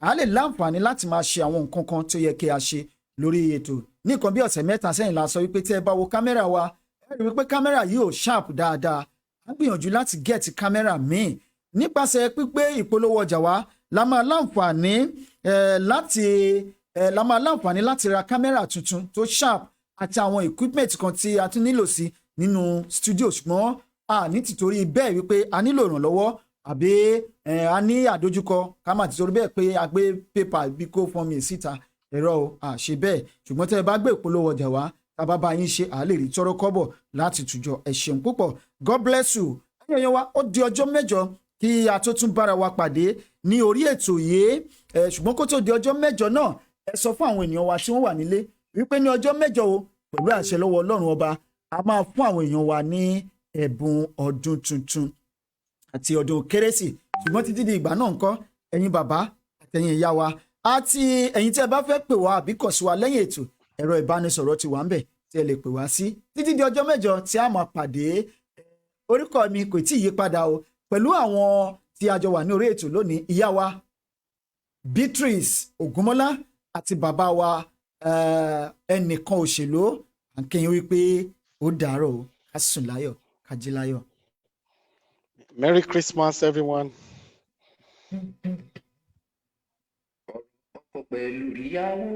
a lè láǹfààní láti máa ṣe àwọn nǹkan kan tó yẹ kí a ṣe lórí ètò ní nǹkan bí ọ̀sẹ̀ mẹ́ta sẹ́yìn la sọ wípé tẹ́ ẹ bá wo kámẹ́rà wa ẹ rí wípé kámẹ́rà yìí ò sharp dáadáa a gbìyànjú láti get kámẹ́rà míì nípasẹ̀ pípé ìpolówó ọjà wa la máa láǹfààní láti la máa láǹfààní láti ra kámẹ́rà tuntun tó sharp àti àwọn equipment kan tí a tún nílò sí nínú studio, ṣùgbọ́n a ní tìtorí bẹ́ẹ̀ wípé a nílò ìrànlọ́wọ́ àbí a ní àdójúkọ ká má tìtorí bẹ́ẹ̀ pé a gbé pépà bí kò fọ́n mi síta ẹ̀rọ o àṣe bẹ́ẹ̀, ṣùgbọ́n tẹ́ ẹ bá gbé ìpolówó ọjà wá tá a bá bá yín ṣe à lè rí tọ́rọ́ kọ́bọ̀ láti tùjọ. Ẹ ṣeun púpọ̀, God bless you. ẹ̀yin wa ó di ọjọ́ mẹ́jọ kí a tó tún bára wa pàdé ní orí ètò yìí, ṣùgbọ́n kó tó di ọjọ́ mẹ́jọ náà ẹ sọ fún àwọn ènìyàn wa tí wọ́n wà nílé wípé ní ọjọ́ mẹ́jọ o pẹ̀lú àṣẹ lọ́wọ́ Ọlọ́run ọba a máa fún àwọn èèyàn wa ní ẹ̀bùn ọdún tuntun àti ọdún kérésì, ṣùgbọ́n títí di ìgbà náà ńkọ́ ẹ̀yin bàbá àtẹ̀yin ìyá wa àti ẹ̀yin tí ẹ bá fẹ́ pè wá àbí kàn sí wa lẹ́yìn ètò, ẹ̀rọ ìbánisọ̀rọ̀ ti wà ń bẹ̀ tí ẹ lè pè wá sí títí di ọjọ́ mẹ́jọ tí a máa pàdé. Orúkọ mi kò tí ì yí padà o, pẹ̀lú àwọn tí a jọ wà ní orí ètò lónìí, ìyá wa Beatrice Ògúnmọ́lá àti bàbá wa ẹnìkan òṣèlú, àkẹyìn wípé ó dàárọ̀ o, ká sùn láyọ̀ ká jí láyọ̀. Merry Christmas, everyone. Pẹ̀lú ìyàwó.